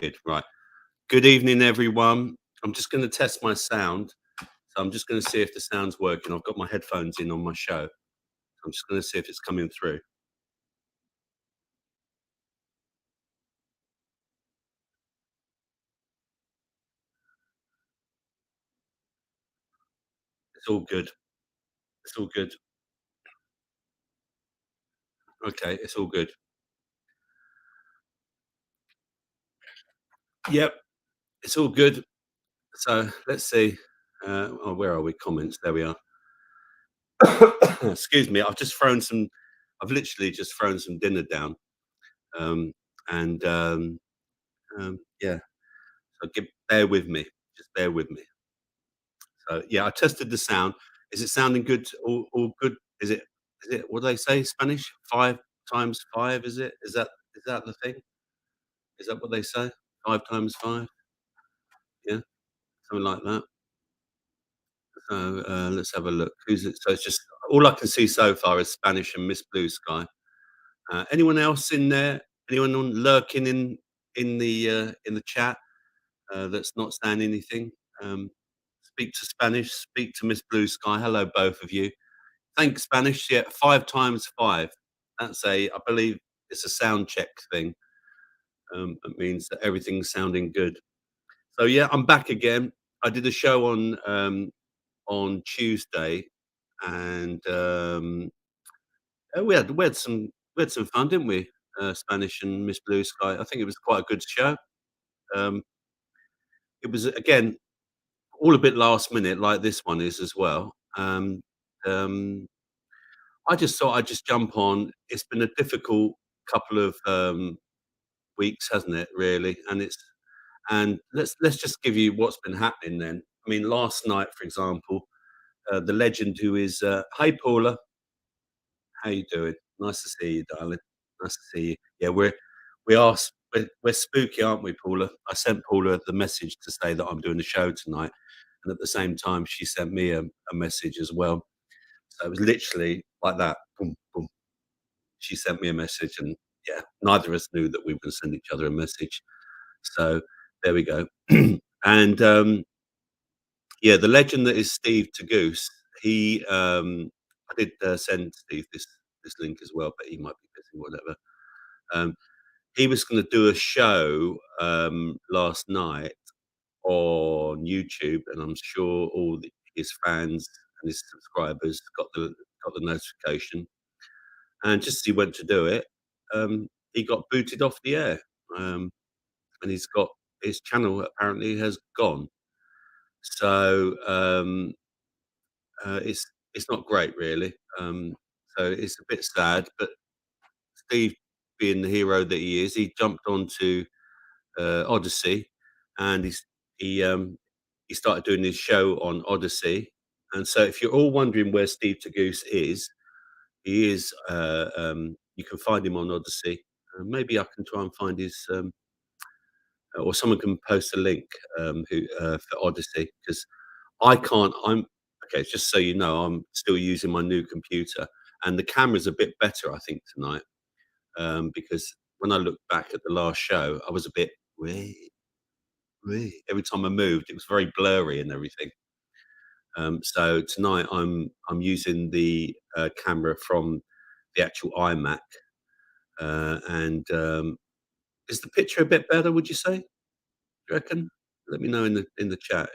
did. Right. Good evening, everyone. I'm just going to test my sound. So I'm just going to see if the sound's working. I've got my headphones in on my show. I'm just going to see if it's coming through. It's all good. It's all good. Okay, it's all good. Yep, it's all good. So let's see. Where are we? Comments. There we are. Excuse me. I've literally just thrown some dinner down. Um, and yeah. So bear with me. Just bear with me. So yeah, I tested the sound. Is it sounding good? All good? Is it what do they say? Spanish? 5 times 5, is it? Is that the thing? Is that what they say? 5 times 5? Yeah, something like that. So let's have a look. Who's it? So it's just all I can see so far is Spanish and Miss Blue Sky. Anyone else in there? Anyone lurking in the chat that's not saying anything? Um, speak to Spanish. Speak to Miss Blue Sky. Hello, both of you. Think Spanish, yeah, 5 times 5. I believe it's a sound check thing. It means that everything's sounding good. So yeah, I'm back again. I did a show on Tuesday, and we had some fun, didn't we? Spanish and Miss Blue Sky. I think it was quite a good show. Um, it was again all a bit last minute, like this one is as well. Um, I just thought I'd just jump on. It's been a difficult couple of weeks, hasn't it? Really, and let's just give you what's been happening. Then, I mean, last night, for example, the legend who is hi Paula, how you doing? Nice to see you, darling. Nice to see you. Yeah, we're spooky, aren't we, Paula? I sent Paula the message to say that I'm doing the show tonight, and at the same time, she sent me a message as well. So it was literally like that. Boom, boom. She sent me a message, and yeah, neither of us knew that we were going to send each other a message. So there we go. And yeah, the legend that is Steve Tagoose. I did send Steve this link as well, but he might be busy, whatever. Um, he was going to do a show last night on YouTube, and I'm sure his fans and his subscribers got the notification. And just as he went to do it, he got booted off the air, and his channel apparently has gone. So it's not great, really. So it's a bit sad. But Steve, being the hero that he is, he jumped onto Odyssey, and he started doing his show on Odyssey. And so, if you're all wondering where Steve Tagoose is, he is. You can find him on Odyssey. Maybe I can try and find or someone can post a link for Odyssey because I can't. I'm okay. Just so you know, I'm still using my new computer, and the camera's a bit better, I think, tonight. Because when I looked back at the last show, I was a bit every time I moved, it was very blurry and everything. So tonight, I'm using the camera from the actual iMac, and is the picture a bit better? Would you say? Do you reckon? Let me know in the chat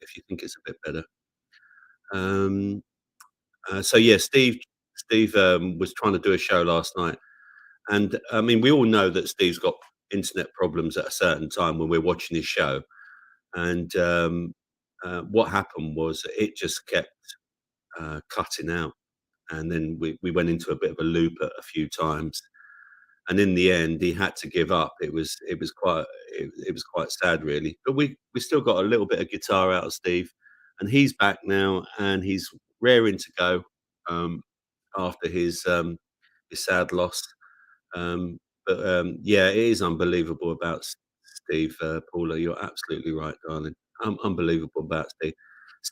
if you think it's a bit better. Um, so yeah, Steve was trying to do a show last night, and I mean we all know that Steve's got internet problems at a certain time when we're watching his show, and what happened was it just kept cutting out, and then we went into a bit of a loop a few times, and in the end he had to give up. It was quite sad, really, but we still got a little bit of guitar out of Steve, and he's back now, and he's raring to go um, after his sad loss. But yeah, it is unbelievable about Steve. Paula, you're absolutely right, darling. Unbelievable about Steve.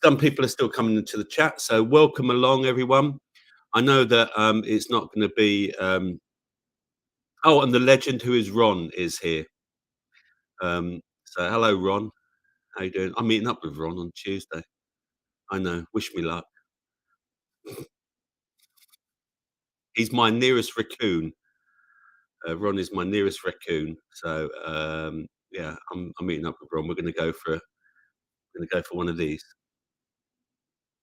Some people are still coming into the chat, so welcome along, everyone. I know that it's not going to be. Oh, and the legend who is Ron is here. So hello, Ron. How you doing? I'm meeting up with Ron on Tuesday. I know. Wish me luck. He's my nearest raccoon. Ron is my nearest raccoon. So yeah, I'm meeting up with Ron. We're going to go for one of these.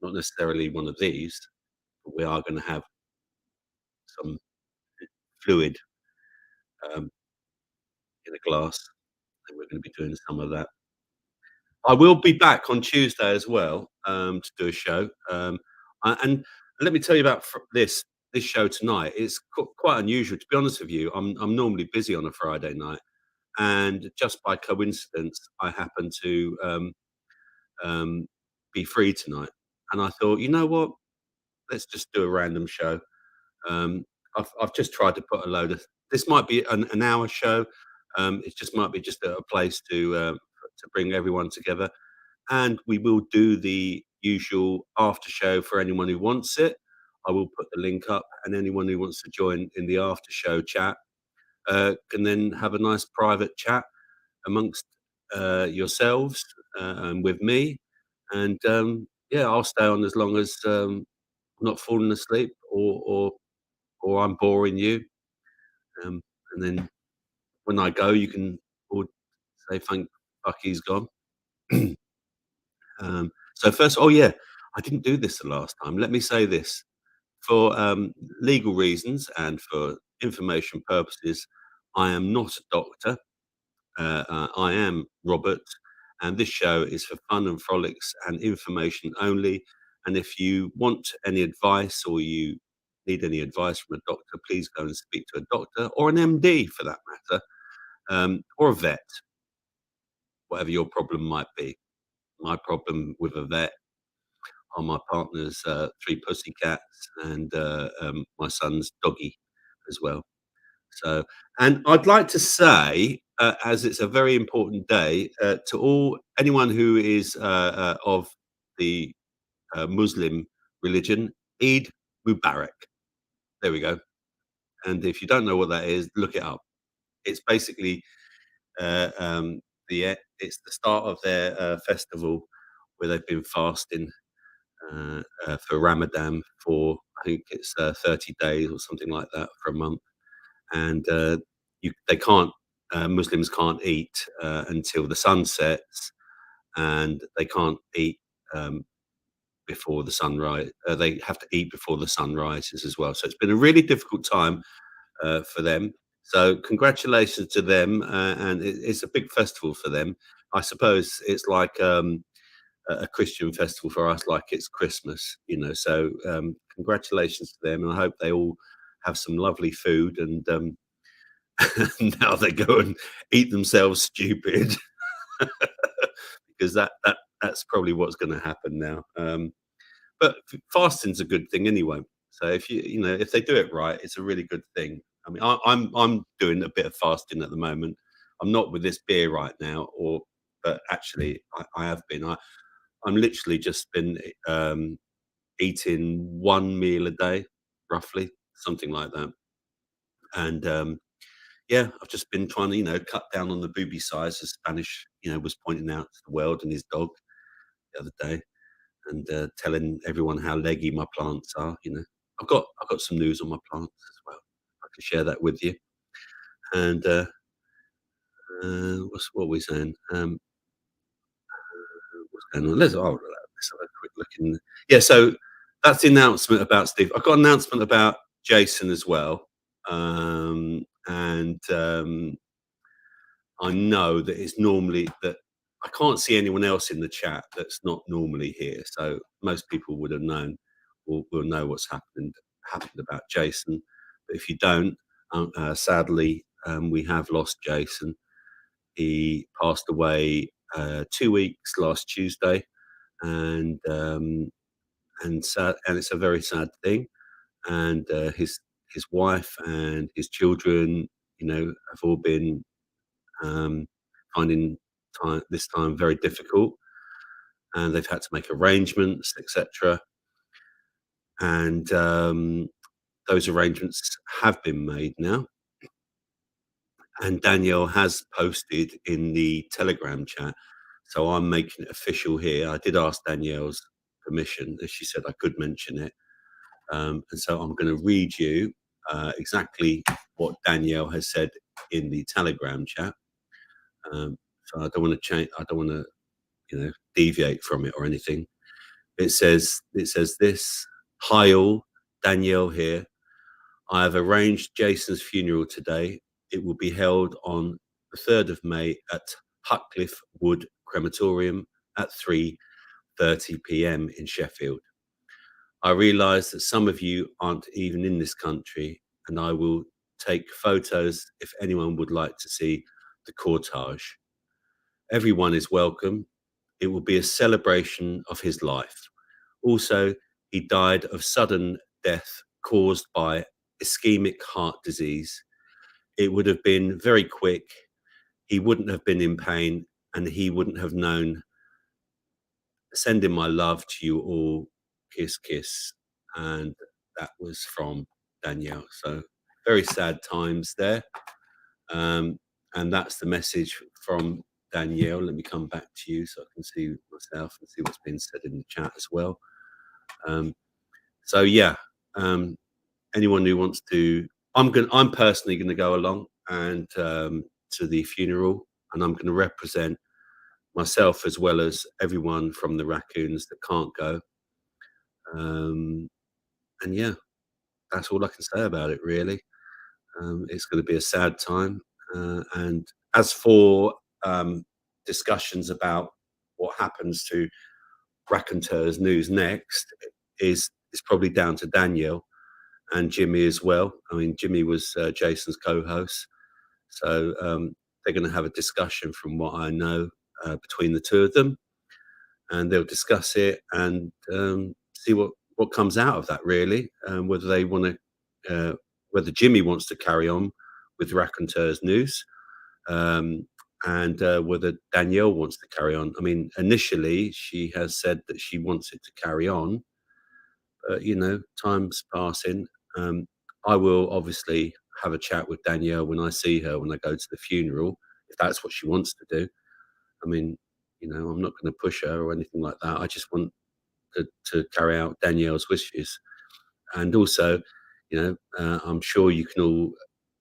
Not necessarily one of these, but we are going to have some fluid um, in a glass, and we're going to be doing some of that. I will be back on Tuesday as well, to do a show. And let me tell you about this show tonight. It's quite unusual, to be honest with you. I'm normally busy on a Friday night, and just by coincidence, I happen to um, be free tonight. And I thought, you know what? Let's just do a random show. Um, I've just tried to put a load of. This might be an hour show. It just might be just a place to bring everyone together, and we will do the usual after show for anyone who wants it. I will put the link up, and anyone who wants to join in the after show chat can then have a nice private chat amongst yourselves and with me. And yeah, I'll stay on as long as I'm not falling asleep or I'm boring you. Um, and then when I go, you can all say thank fuck he's gone. So first, oh yeah, I didn't do this the last time. Let me say this for legal reasons and for information purposes. I am not a doctor. I am Robert, and this show is for fun and frolics and information only. And if you want any advice or you need any advice from a doctor, please go and speak to a doctor or an MD for that matter, or a vet, whatever your problem might be. My problem with a vet are my partner's three pussycats and my son's doggy as well. So, and I'd like to say, as it's a very important day, to all anyone who is of the Muslim religion, Eid Mubarak. There we go. And if you don't know what that is, look it up. It's basically it's the start of their festival where they've been fasting for Ramadan for I think it's 30 days or something like that for a month, and they can't Muslims can't eat until the sun sets, and they can't eat um, before the sunrise. They have to eat before the sun rises as well. So it's been a really difficult time for them. So congratulations to them, and it's a big festival for them. I suppose it's like. A Christian festival for us, like it's Christmas, you know. So congratulations to them, and I hope they all have some lovely food. And now they go and eat themselves stupid, because that's probably what's going to happen now. But fasting's a good thing anyway. So if if they do it right, it's a really good thing. I mean, I'm doing a bit of fasting at the moment. I'm not with this beer right now, but actually I have been. I'm literally just been eating one meal a day, roughly, something like that. And yeah, I've just been trying to, cut down on the booby size, as Spanish, was pointing out to the world and his dog the other day, and telling everyone how leggy my plants are. I've got some news on my plants as well. I can share that with you. And what are we saying? What's going on? Let's have a quick look in. Yeah, so that's the announcement about Steve. I've got an announcement about Jason as well. And I know that it's normally that I can't see anyone else in the chat that's not normally here. So most people would have known, will know what's happened about Jason. But if you don't, sadly, we have lost Jason. He passed away 2 weeks last Tuesday, and and it's a very sad thing. And his wife and his children, have all been um, finding this time very difficult, and they've had to make arrangements, etc. And those arrangements have been made now, and Danielle has posted in the Telegram chat. So I'm making it official here. I did ask Danielle's permission, as she said I could mention it. And so I'm going to read you exactly what Danielle has said in the Telegram chat. So I don't want to change. I don't want to, deviate from it or anything. It says this. Hi all, Danielle here. I have arranged Jason's funeral today. It will be held on the 3rd of May at Huckliffe Wood Crematorium at 3:30 p.m. in Sheffield. I realise that some of you aren't even in this country, and I will take photos if anyone would like to see the cortege. Everyone is welcome. It will be a celebration of his life. Also, he died of sudden death caused by ischemic heart disease. It would have been very quick. He wouldn't have been in pain and he wouldn't have known. Sending my love to you all. Kiss, kiss. And that was from Danielle. So very sad times there. Um, and that's the message from Danielle. Let me come back to you so I can see myself and see what's been said in the chat as well. Um, so yeah, um, anyone who wants to, I'm personally going to go along and to the funeral, and I'm going to represent myself as well as everyone from the Raccoons that can't go. And yeah, that's all I can say about it, really. It's going to be a sad time. And as for discussions about what happens to Raconteurs News next, is probably down to Danielle and Jimmy as well. I mean, Jimmy was Jason's co-host, so they're going to have a discussion, from what I know, between the two of them, and they'll discuss it and see what comes out of that. Really, whether they want to, whether Jimmy wants to carry on with Raconteurs News, and whether Danielle wants to carry on. I mean, initially she has said that she wants it to carry on, but time's passing. Um, I will obviously have a chat with Danielle when I see her when I go to the funeral, if that's what she wants to do. I mean, I'm not going to push her or anything like that. I just want to carry out Danielle's wishes. And also, I'm sure you can all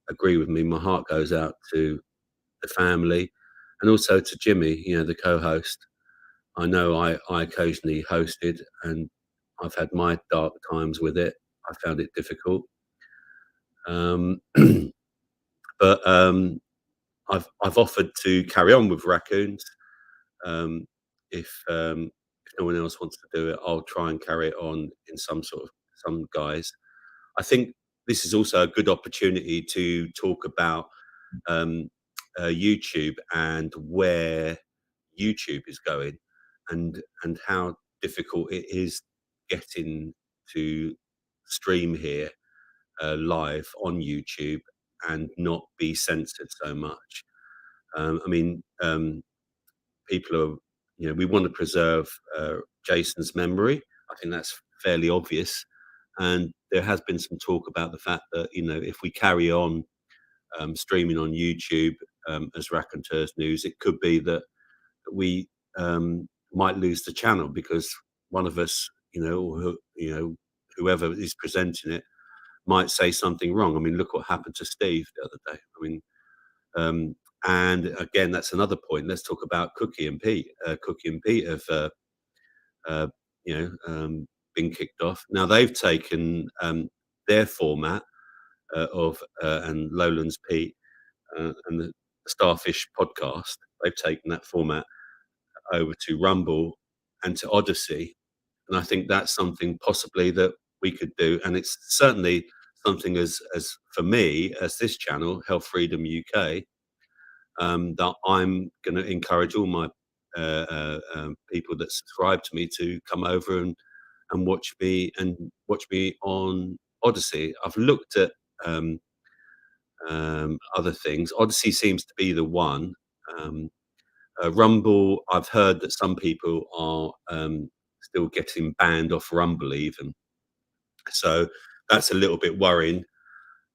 agree with me. My heart goes out to the family and also to Jimmy, the co-host. I know I occasionally hosted and I've had my dark times with it. I found it difficult. Um, but I've offered to carry on with Raccoons. Um, if no one else wants to do it, I'll try and carry it on in some guise. I think this is also a good opportunity to talk about um, YouTube and where YouTube is going, and how difficult it is getting to stream here live on YouTube and not be censored so much. I mean, people are, we want to preserve Jason's memory. I think that's fairly obvious. And there has been some talk about the fact that, if we carry on streaming on YouTube as Raconteurs News, it could be that we might lose the channel because one of us, whoever is presenting it, might say something wrong. I mean, look what happened to Steve the other day. I mean, um, and again, that's another point. Let's talk about Cookie and Pete. Cookie and Pete have, uh, been kicked off. Now they've taken their format of and Lowlands Pete and the Starfish podcast. They've taken that format over to Rumble and to Odyssey, and I think that's something possibly that we could do. And it's certainly something as for me as this channel, Health Freedom UK, that I'm going to encourage all my people that subscribe to me to come over and watch me on Odyssey. I've looked at other things. Odyssey seems to be the one. Um, Rumble, I've heard that some people are still getting banned off Rumble even. So that's a little bit worrying.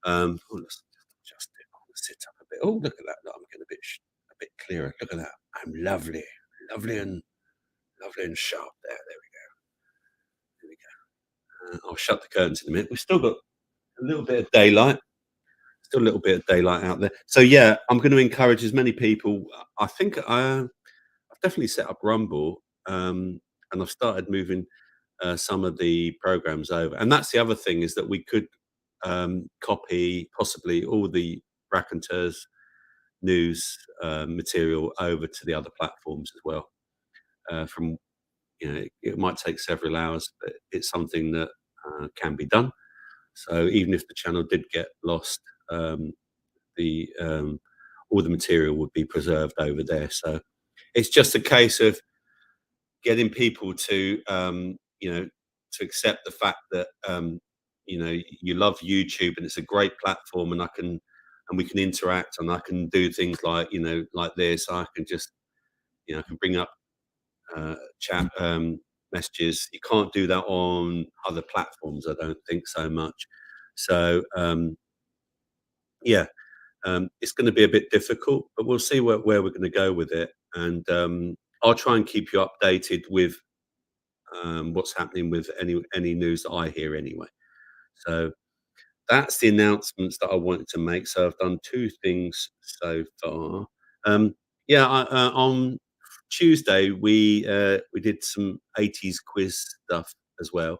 Let's just sit up a Oh, look at that. Look, I'm getting a bit clearer. Look at that. I'm lovely, lovely and lovely and sharp there. There we go. I'll shut the curtains in a minute. We've still got a little bit of daylight. Still a little bit of daylight out there. So yeah, I'm going to encourage as many people. I think I've definitely set up Rumble, and I've started moving some of the programs over. And that's the other thing, is that we could copy possibly all the raconteurs news material over to the other platforms as well. From it might take several hours, but it's something that can be done. So even if the channel did get lost, um, the all the material would be preserved over there. So it's just a case of getting people to to accept the fact that you love YouTube and it's a great platform, and we can interact, and I can do things like like this. I can just I can bring up chat messages. You can't do that on other platforms, I don't think so much. So yeah, it's going to be a bit difficult, but we'll see where we're going to go with it. And I'll try and keep you updated with what's happening with any news that I hear anyway. So that's the announcements that I wanted to make. So I've done two things so far. Um, yeah, on Tuesday we did some 80s quiz stuff as well.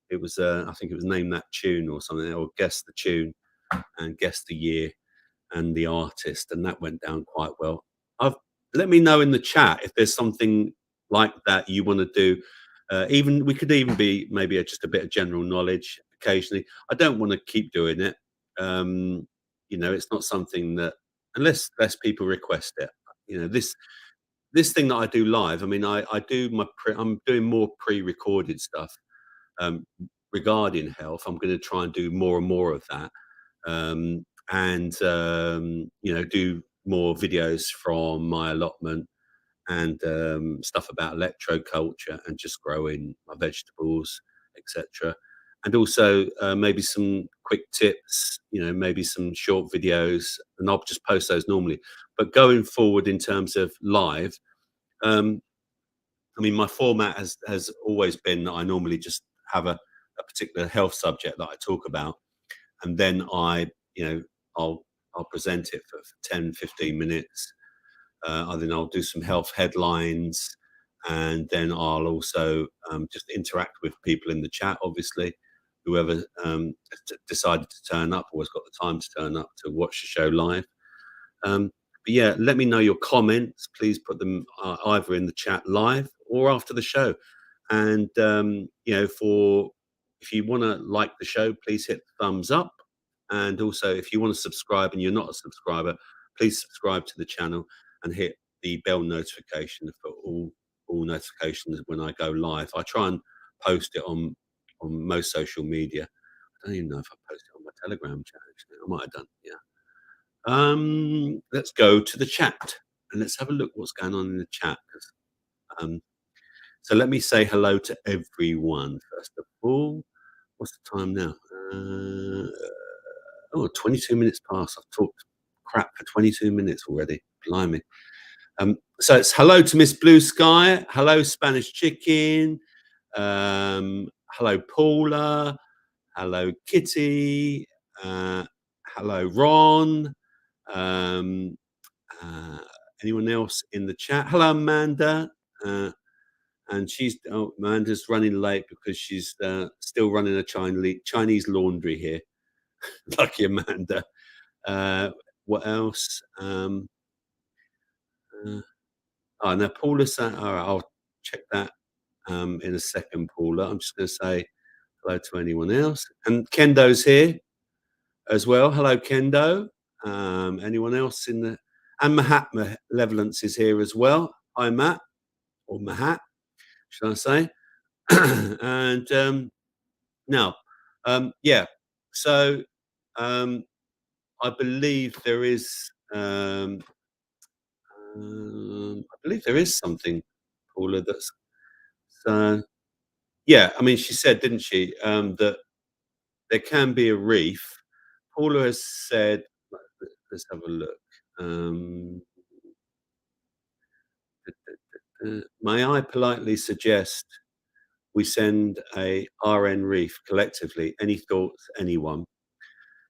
It was I think it was name that tune or something, or guess the tune and guess the year and the artist, and that went down quite well. I've Let me know in the chat if there's something like that you want to do. Even we could even be maybe just a bit of general knowledge occasionally. I don't want to keep doing it. Um, it's not something that unless people request it. This thing that I do live. I mean, I do I'm doing more pre-recorded stuff um, regarding health. I'm going to try and do more and more of that, and do more videos from my allotment and stuff about electroculture and just growing my vegetables, etc. And also maybe some quick tips, maybe some short videos, and I'll just post those normally. But going forward in terms of live, um, I mean, my format has always been that I normally just have a particular health subject that I talk about, and then I'll I'll present it for 10, 15 minutes. And then I'll do some health headlines, and then I'll also just interact with people in the chat. Obviously, whoever decided to turn up or has got the time to turn up to watch the show live. But yeah, let me know your comments. Please put them either in the chat live or after the show. And for if you want to like the show, please hit thumbs up. And also, if you want to subscribe and you're not a subscriber, please subscribe to the channel and hit the bell notification for all notifications when I go live. I try and post it on most social media. I don't even know if I posted it on my Telegram chat. Actually, I might have done. Yeah. Let's go to the chat and let's have a look what's going on in the chat. Um, so let me say hello to everyone first of all. What's the time now? 22 minutes past. I've talked crap for 22 minutes already. Blimey. So it's hello to Miss Blue Sky. Hello, Spanish Chicken. Hello, Paula. Hello, Kitty. Hello, Ron. Um, uh, anyone else in the chat? Hello, Amanda. And Amanda's running late because she's still running a Chinese laundry here. Lucky Amanda. What else? No, Paula saying, all right, I'll check that in a second, Paula. I'm just going to say hello to anyone else. And Kendo's here as well. Hello, Kendo. Anyone else in the. And Mahat Malevolence is here as well. Hi, Matt, or Mahat, should I say. And now, yeah, so I believe there is. I believe there is something, Paula. That's so. Yeah, I mean, she said, didn't she, that there can be a reef. Paula has said. Let's have a look. Um, may I politely suggest we send a RN Reef collectively? Any thoughts, anyone?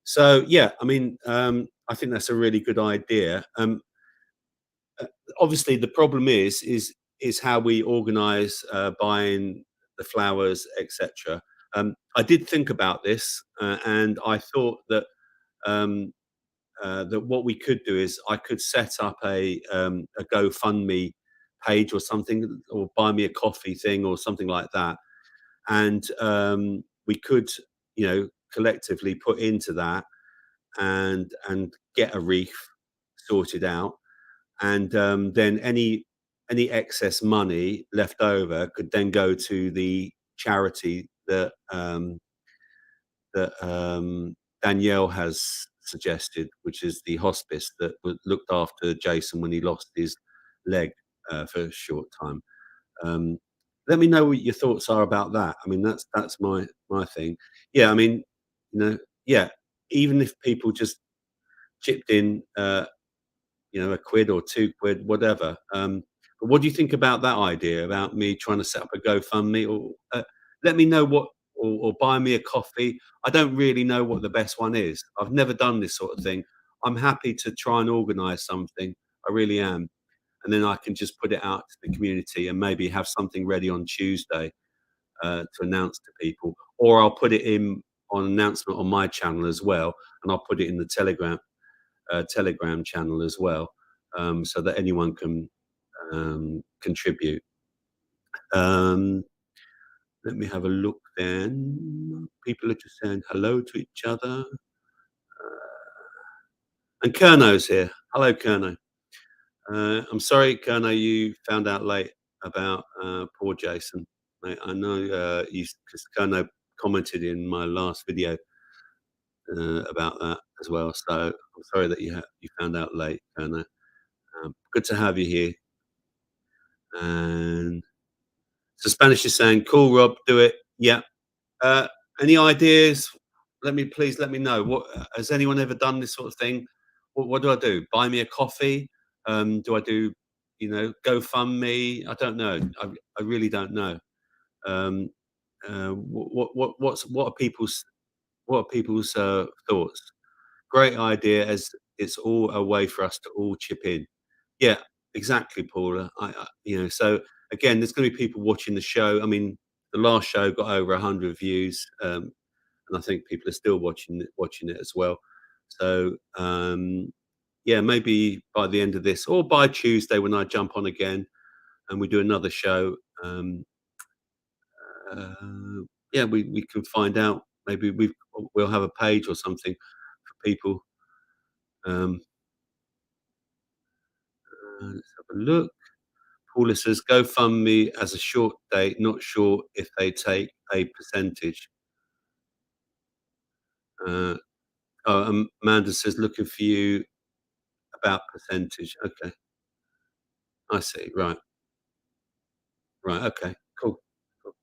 So yeah, I mean, I think that's a really good idea. Uh, Obviously, the problem is how we organise buying the flowers, etc. I did think about this, and I thought that um, that what we could do is I could set up a GoFundMe page or something, or buy me a coffee thing or something like that, and we could, collectively put into that and get a reef sorted out, and then any excess money left over could then go to the charity that Danielle has suggested, which is the hospice that looked after Jason when he lost his leg for a short time. Um, Let me know what your thoughts are about that. I mean, that's my thing. Yeah, I mean, yeah, even if people just chipped in, a quid or 2 quid, whatever. But what do you think about that idea about me trying to set up a GoFundMe? Or let me know or buy me a coffee. I don't really know what the best one is. I've never done this sort of thing. I'm happy to try and organise something. I really am, and then I can just put it out to the community and maybe have something ready on Tuesday to announce to people, or I'll put it in on announcement on my channel as well, and I'll put it in the Telegram channel as well, so that anyone can contribute. Um, Let me have a look then. People are just saying hello to each other. And Kerno's here. Hello, Kerno. I'm sorry, Kerno, you found out late about poor Jason. Mate, I know because Kerno commented in my last video about that as well. So I'm sorry that you found out late, Kerno. Good to have you here. And so Spanish is saying, "Cool, Rob, do it." Yeah. Uh, any ideas? Please let me know. What has anyone ever done this sort of thing? What do I do? Buy me a coffee? Do I do, GoFundMe? I don't know. I really don't know. Um, what are people's thoughts? Great idea, as it's all a way for us to all chip in. Yeah, exactly, Paula. So again, there's going to be people watching the show. I mean, the last show got over 100 views, and I think people are still watching it as well. So yeah, maybe by the end of this, or by Tuesday when I jump on again and we do another show. Yeah, we can find out. Maybe we'll have a page or something for people. Um, let's have a look. Paula says, GoFundMe as a short date, not sure if they take a percentage. Uh, Amanda says, looking for you about percentage. Okay, I see. Right, right. Okay, cool. Cool.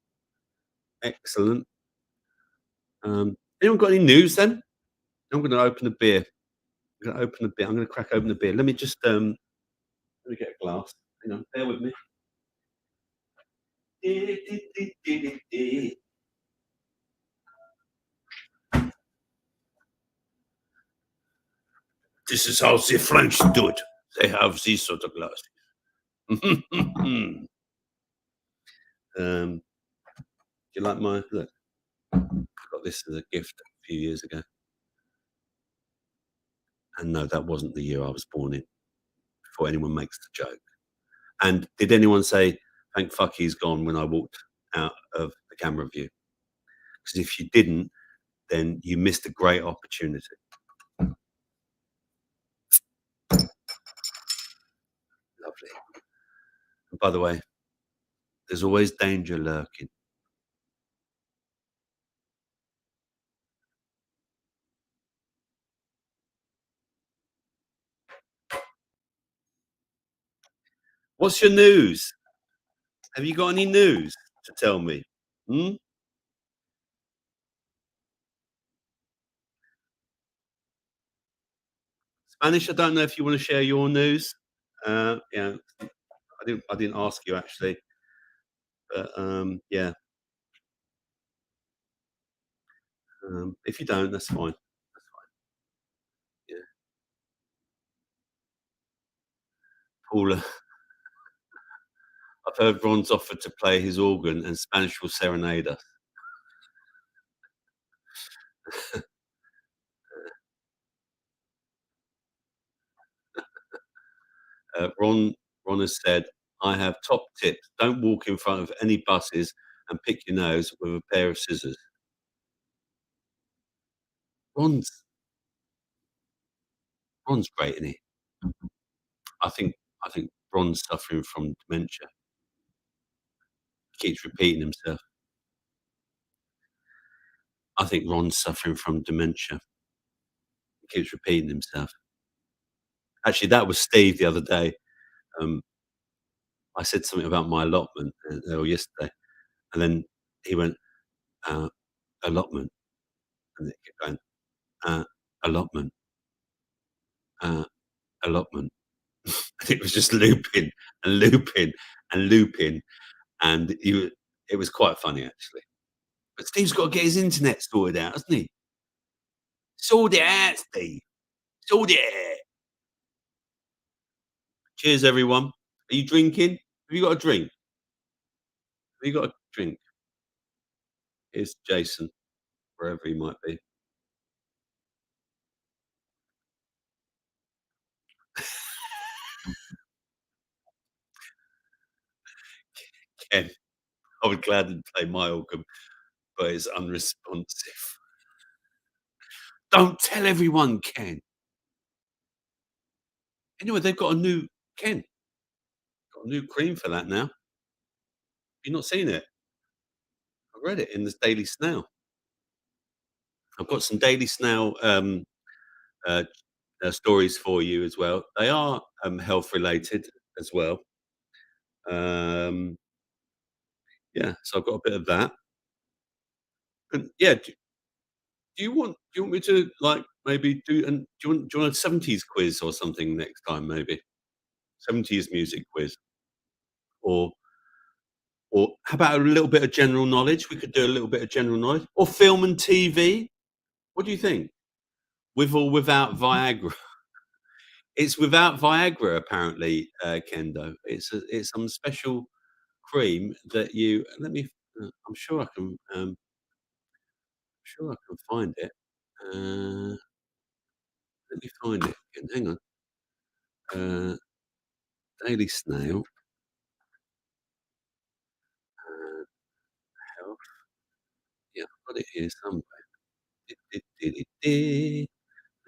Excellent. Anyone got any news then? I'm going to open a beer. I'm going to crack open a beer. Let me just let me get a glass. Hang on, bear with me. This is how the French do it. They have these sort of glasses. Do you like my look? I got this as a gift a few years ago. And no, that wasn't the year I was born in, before anyone makes the joke. And did anyone say, thank fuck he's gone when I walked out of the camera view? Because if you didn't, then you missed a great opportunity. Lovely. And by the way, there's always danger lurking. What's your news? Have you got any news to tell me? Hmm? Spanish, I don't know if you wanna share your news. Yeah, I didn't ask you actually, but, yeah, if you don't, that's fine. That's fine, yeah. Paula, I've heard Ron's offered to play his organ and Spanish will serenade us. Ron has said, "I have top tips. Don't walk in front of any buses and pick your nose with a pair of scissors." Ron's Ron's great, isn't he? I think I think Ron's suffering from dementia. He keeps repeating himself. I think Ron's suffering from dementia. He keeps repeating himself. Actually, that was Steve the other day. Um, I said something about my allotment, or yesterday, and then he went, uh, "Allotment," and it kept going, uh, "Allotment, uh, allotment." And it was just looping and looping and looping, and it was quite funny, actually. But Steve's got to get his internet sorted out, hasn't he? Sort it out, Steve. Sort it out. Cheers, everyone. Are you drinking? Have you got a drink? Have you got a drink? Here's Jason, wherever he might be. Ken, I would gladly play my organ, but it's unresponsive. Don't tell everyone, Ken. Anyway, they've got a new Ken, got a new cream for that now. You've not seen it? I read it in the Daily Snail. I've got some Daily Snail uh, stories for you as well. They are health related as well. Um, yeah, so I've got a bit of that. And yeah, do you want me to like maybe do you want a 70s quiz or something next time maybe? 70s music quiz or or how about a little bit of general knowledge? We could do a little bit of general knowledge or film and TV. What do you think? With or without Viagra? It's without Viagra apparently, Kendo. It's some special cream that you let me I'm sure I can find it. Uh, let me find it again. Hang on. Uh, Daily Snail, uh, health. Yeah, I've got it here somewhere. Di-di-di-di-di.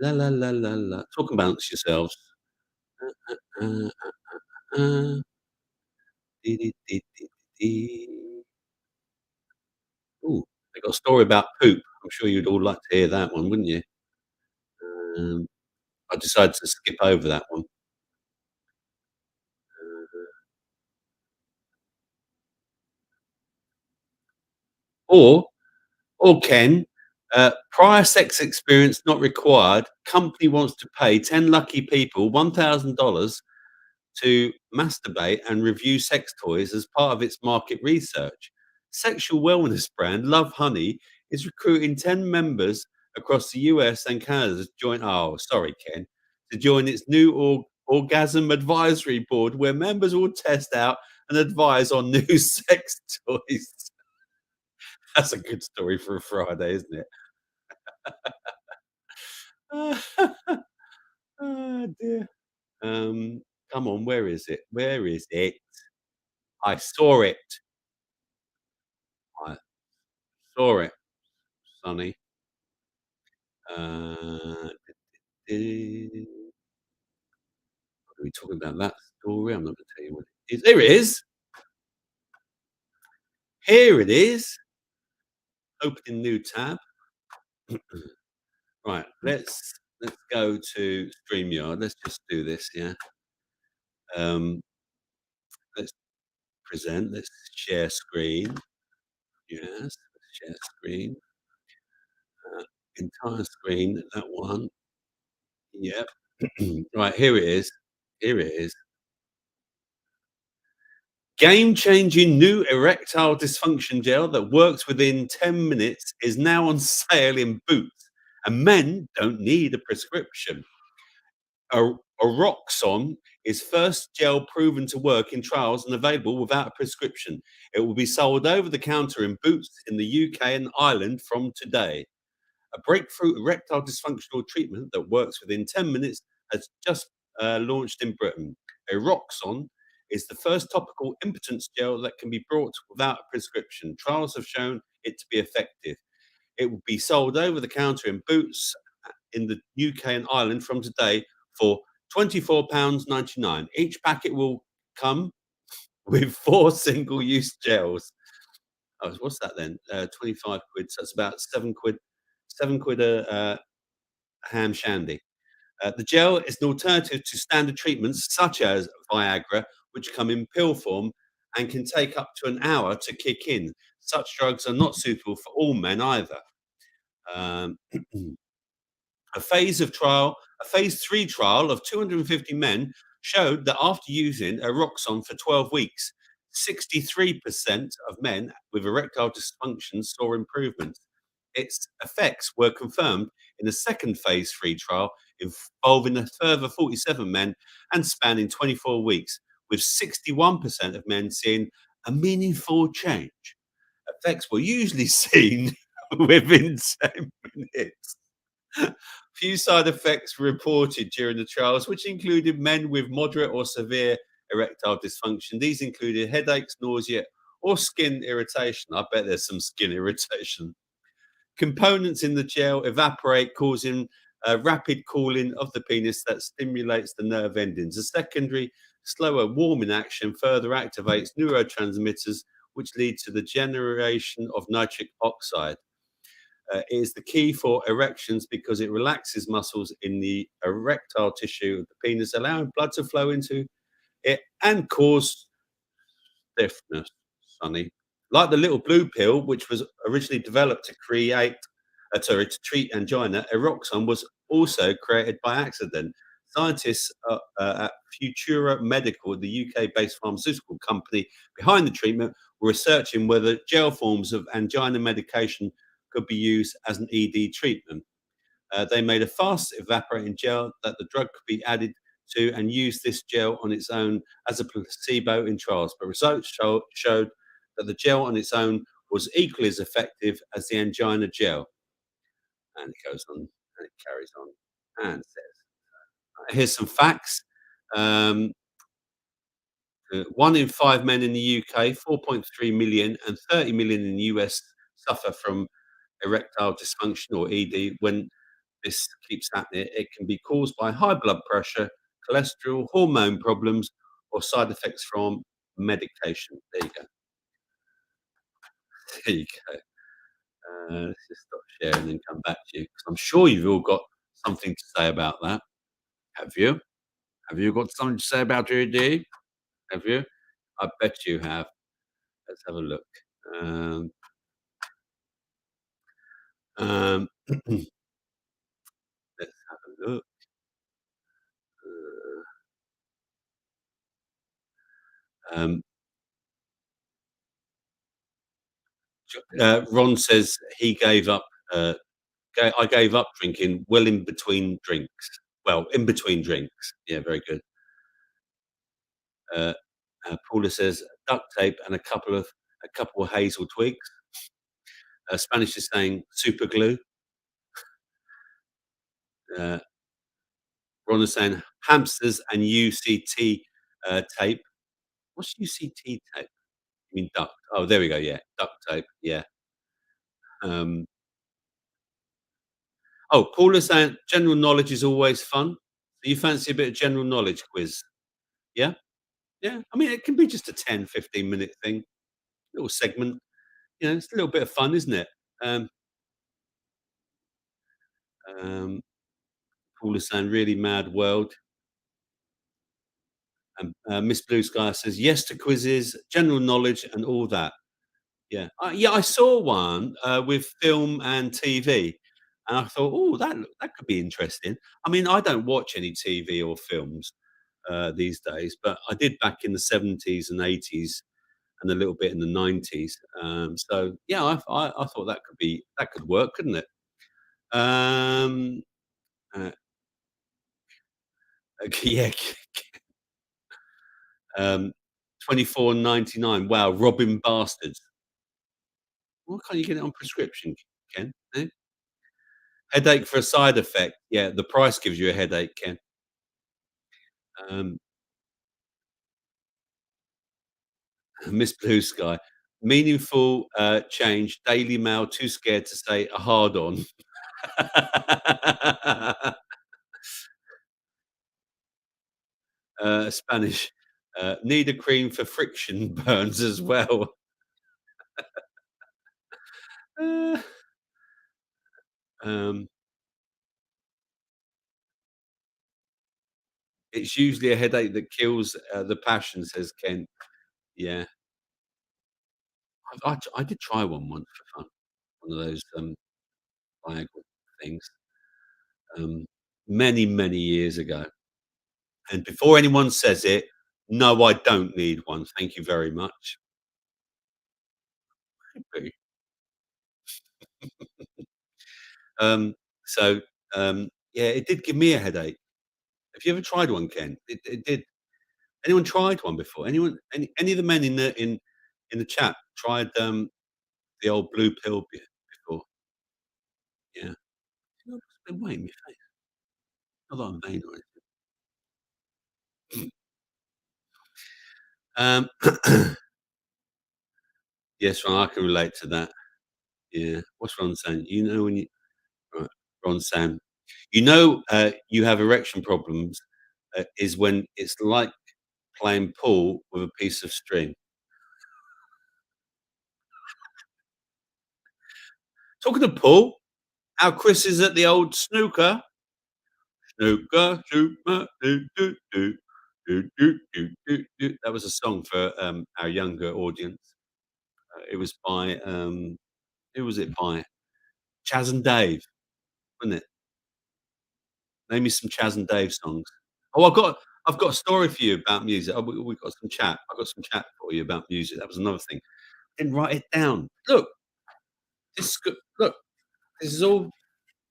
La la la la la. Talk amongst yourselves. Uh, uh, di-di-di-di-di. Ooh, they got a story about poop. I'm sure you'd all like to hear that one, wouldn't you? Um, I decided to skip over that one. Or Ken, prior sex experience not required. Company wants to pay 10 lucky people $1,000 to masturbate and review sex toys as part of its market research. Sexual wellness brand Love Honey is recruiting 10 members across the US and Canada to join. Oh, sorry, Ken. To join its new orgasm advisory board, where members will test out and advise on new sex toys. That's a good story for a Friday, isn't it? Oh dear. Um, Come on, where is it? Where is it? I saw it. I saw it, Sonny. Uh, are we talking about that story? I'm not gonna tell you what it is. Here it is. Here it is. Opening new tab. Right, let's go to StreamYard. Let's just do this, yeah. Um, let's present. Let's share screen. Yes, let's share screen. Uh, Entire screen. That one. Yep. Right, here it is. Here it is. Game-changing new erectile dysfunction gel that works within 10 minutes is now on sale in Boots, and men don't need a prescription. Eroxon is first gel proven to work in trials and available without a prescription. It will be sold over the counter in Boots in the UK and Ireland from today. A breakthrough erectile dysfunctional treatment that works within 10 minutes has just launched in Britain. Eroxon is the first topical impotence gel that can be bought without a prescription. Trials have shown it to be effective. It will be sold over the counter in Boots in the UK and Ireland from today for £24.99. Each packet will come with four single-use gels. Oh, what's that then? 25 quid. So that's about 7 quid. 7 quid a ham shandy. The gel is an alternative to standard treatments such as Viagra, which come in pill form and can take up to an hour to kick in. Such drugs are not suitable for all men either. Um, a phase 3 trial of 250 men showed that after using Eroxon for 12 weeks, 63% of men with erectile dysfunction saw improvements. Its effects were confirmed in a second phase 3 trial involving a further 47 men and spanning 24 weeks, with 61% of men seeing a meaningful change. Effects were usually seen within 10 minutes. Few side effects were reported during the trials, which included men with moderate or severe erectile dysfunction. These included headaches, nausea, or skin irritation. I bet there's some skin irritation. Components in the gel evaporate, causing a rapid cooling of the penis that stimulates the nerve endings. A secondary, slower warming action further activates neurotransmitters, which lead to the generation of nitric oxide. It is the key for erections because it relaxes muscles in the erectile tissue of the penis, allowing blood to flow into it and cause stiffness, Sonny. Like the little blue pill, which was originally developed to treat angina, Eroxon was also created by accident. Scientists at Futura Medical, the UK-based pharmaceutical company behind the treatment, were researching whether gel forms of angina medication could be used as an ED treatment. They made a fast evaporating gel that the drug could be added to and use this gel on its own as a placebo in trials. But results showed that the gel on its own was equally as effective as the angina gel. And it goes on and it carries on and says, here's some facts. Um, 1 in 5 men in the UK, 4.3 million, and 30 million in the US suffer from erectile dysfunction or ED. When this keeps happening, it can be caused by high blood pressure, cholesterol, hormone problems, or side effects from medication. There you go. There you go. Let's just stop sharing and come back to you because I'm sure you've all got something to say about that. Have you? Have you got something to say about your ED? Have you? I bet you have. Let's have a look. Um, um, let's have a look. Um, Ron says he gave up. I gave up drinking well in between drinks. Well, in between drinks. Yeah, very good. Uh, Paula says duct tape and a couple of hazel twigs. Spanish is saying super glue. Uh, Ron is saying hamsters and UCT tape. What's UCT tape? You mean duct? Oh, there we go. Yeah, duct tape. Yeah. Um, Paula saying general knowledge is always fun. So you fancy a bit of general knowledge quiz? Yeah. Yeah. I mean, it can be just a 10, 15 minute thing, little segment. It's a little bit of fun, isn't it? Um, Paul is saying, "Really mad world." And Miss Blue Sky says, "Yes to quizzes, general knowledge, and all that." Yeah, yeah. I saw one with film and TV. and I thought, "Oh, that could be interesting." I mean, I don't watch any TV or films, these days, but I did back in the '70s and '80s and a little bit in the '90s. So yeah, I thought that could work, couldn't it? Um, uh, yeah, um, 24.99. Wow, robbing bastards. Why can't you get it on prescription, Ken? Eh? Headache for a side effect. Yeah, the price gives you a headache, Ken. Um, Miss Blue Sky. Meaningful change. Daily Mail. Too scared to say a hard on. Spanish. Need a cream for friction burns as well. Uh, um, it's usually a headache that kills the passion, says Ken. Yeah, I did try one once for fun. One of those Viagra things, um, many years ago. And before anyone says it, no, I don't need one. Thank you very much. But, Um, so yeah, it did give me a headache. Have you ever tried one, Ken? It did. Anyone tried one before? Any of the men in the chat tried the old blue pill before? Yeah. No, it's been weighing my face. Not that I'm vain or anything. Um, yes, Ron, I can relate to that. Yeah. What's Ron saying? You know when you right, Ron saying, you know, you have erection problems is when it's like playing pool with a piece of string. Talking of pool, our Chris is at the old snooker. Snooker, snooker, do, do, do, do, do, do, do, do. That was a song for our younger audience. It was by who was it by? Chaz and Dave, wasn't it? Name me some Chaz and Dave songs. Oh, I've got a story for you about music. Oh, we've got some chat. I've got some chat for you about music. That was another thing. Didn't write it down. Look, this is good. Look, this is all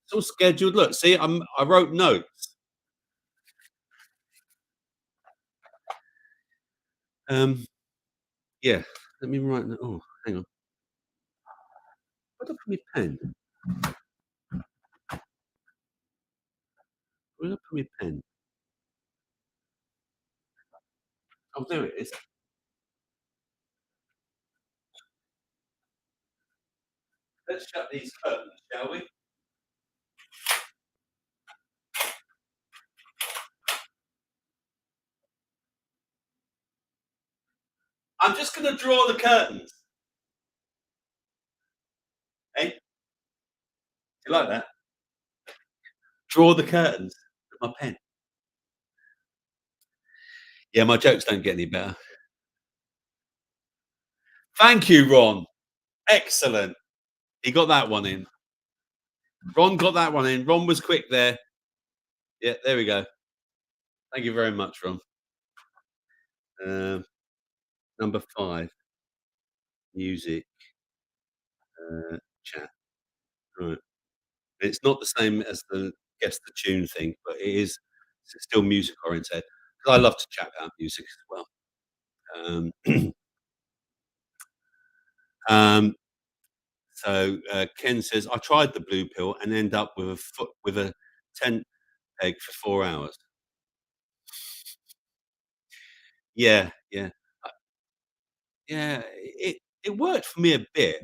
it's all scheduled. Look, see, I wrote notes. Um, yeah. Let me write. Oh, hang on. Where did I put my pen? Where did I put my pen? Oh, there it is. Let's shut these curtains, shall we? I'm just going to draw the curtains. Hey, you like that? Draw the curtains with my pen. Yeah, my jokes don't get any better. Thank you, Ron. Excellent. He got that one in. Ron got that one in. Ron was quick there. Yeah, there we go. Thank you very much, Ron. Um, number 5, music, chat. Right. It's not the same as the guess the tune thing, but it is it's still music oriented. 'Cause I love to chat about music as well. Um, um, Ken says, "I tried the blue pill and end up with a tent peg for 4 hours." Yeah, yeah. Uh, yeah, it worked for me a bit,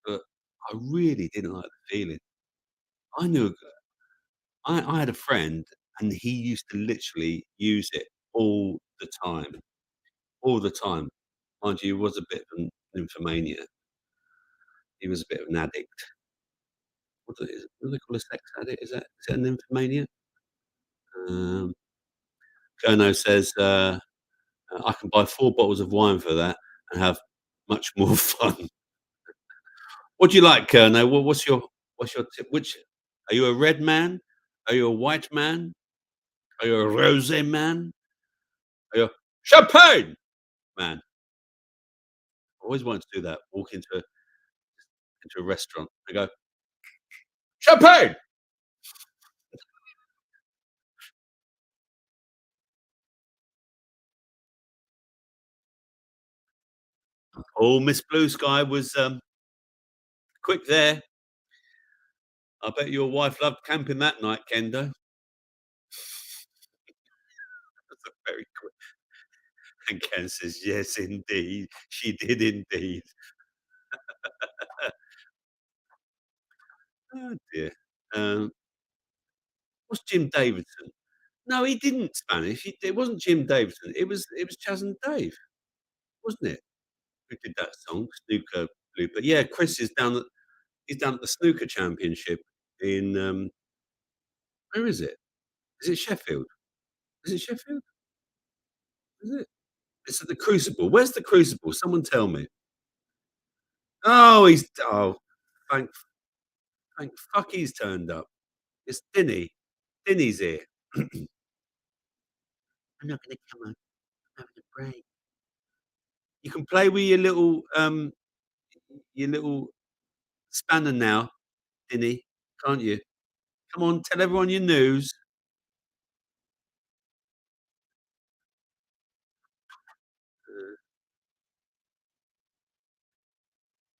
but I really didn't like the feeling. I knew a g I had a friend, and he used to literally use it all the time, all the time. Mind you, he was a bit of an nymphomaniac. He was a bit of an addict. What do they call a sex addict? Is it a nymphomaniac? Um, Jono says, "I can buy 4 bottles of wine for that and have much more fun." What do you like, Kerno? What's your tip? Which Are you a red man? Are you a white man? Are you a rosé man? Are you a champagne man? I always wanted to do that. Walk into a restaurant and go, champagne! Oh, Miss Blue Sky was, quick there. I bet your wife loved camping that night, Kendo. That's a very quick and Ken says, "Yes, indeed. She did indeed." Oh, dear. Um, what's Jim Davidson? No, he didn't Spanish. It wasn't Jim Davidson. It was Chas and Dave, wasn't it? Who did that song, Snooker Blooper. Yeah, Chris is down at he's down at the snooker championship in, where is it? Is it Sheffield? Is it Sheffield? Is it? It's at the Crucible. Where's the Crucible? Someone tell me. Oh, thank thank fuck he's turned up. It's Dinny. Dinny's here. I'm not gonna come on. I'm having a break. You can play with your little spanner now, Dinny, can't you? Come on, tell everyone your news. Uh,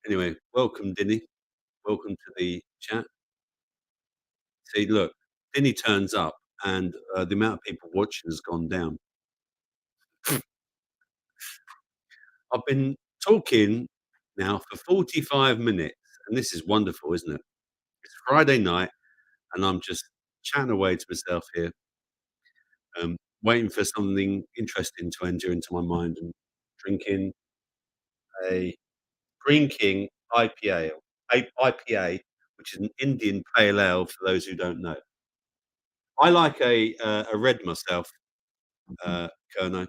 anyway, welcome, Dinny. Welcome to the chat. See, look, Dinny turns up, and the amount of people watching has gone down. I've been talking now for 45 minutes, and this is wonderful, isn't it? It's Friday night, and I'm just chatting away to myself here, waiting for something interesting to enter into my mind, and drinking a Green King IPA, IPA, which is an Indian pale ale for those who don't know. I like a red myself, Kerno.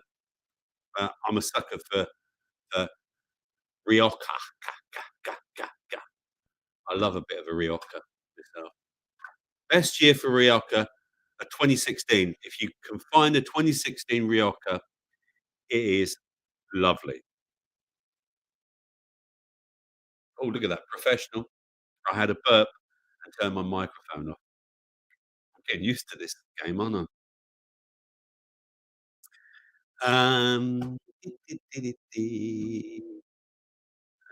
I'm a sucker for Rioja. Ka, ka, ka, ka, ka. I love a bit of a Rioja myself. Best year for Rioja, 2016. If you can find a 2016 Rioja, it is lovely. Oh, look at that, professional. I had a burp and turned my microphone off. I'm getting used to this game, aren't I? Um,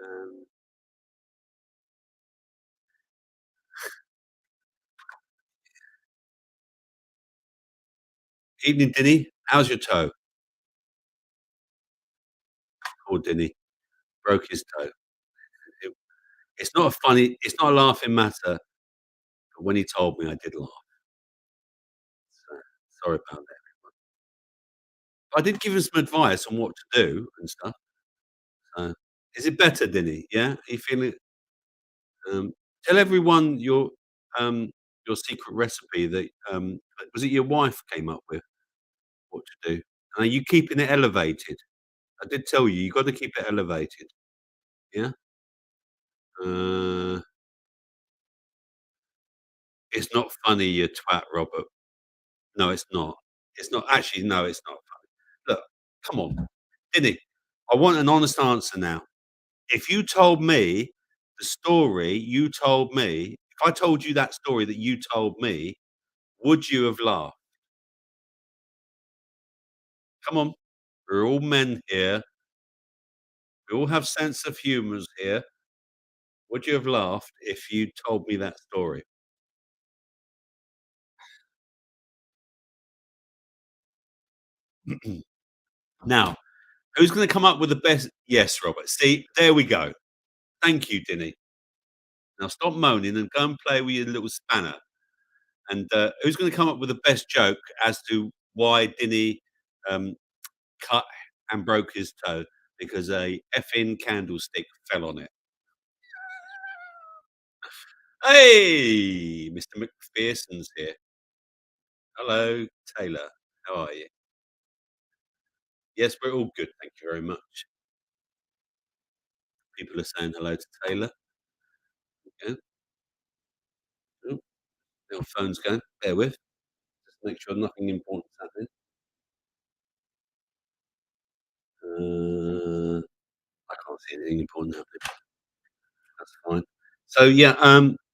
um, evening, Dinny. How's your toe? Poor Dinny broke his toe. It, it's not a laughing matter. But when he told me, I did laugh. So sorry about that. I did give him some advice on what to do and stuff. So is it better, Dinny? Yeah, are you feeling? Um, tell everyone your secret recipe that was it your wife came up with what to do. Are you keeping it elevated? I did tell you, you got to keep it elevated. Yeah. Uh, it's not funny, you twat, Robert. No, it's not. It's not. Actually, no, it's not funny. Look, come on, Dinny. I want an honest answer now. If you told me the story you told me, if I told you that story that you told me, would you have laughed? Come on, we're all men here. We all have sense of humours here. Would you have laughed if you told me that story? Now, who's going to come up with the best? Yes, Robert. See, there we go. Thank you, Dinny. Now stop moaning and go and play with your little spanner. And who's going to come up with the best joke as to why Dinny um, cut and broke his toe because a effing candlestick fell on it? Hey, Mr. McPherson's here. Hello, Taylor. How are you? Yes, we're all good. Thank you very much. People are saying hello to Taylor. Yeah. Little phone's going. Bear with. Just make sure nothing important's happening. Uh, I can't see anything important happening. That's fine. So yeah,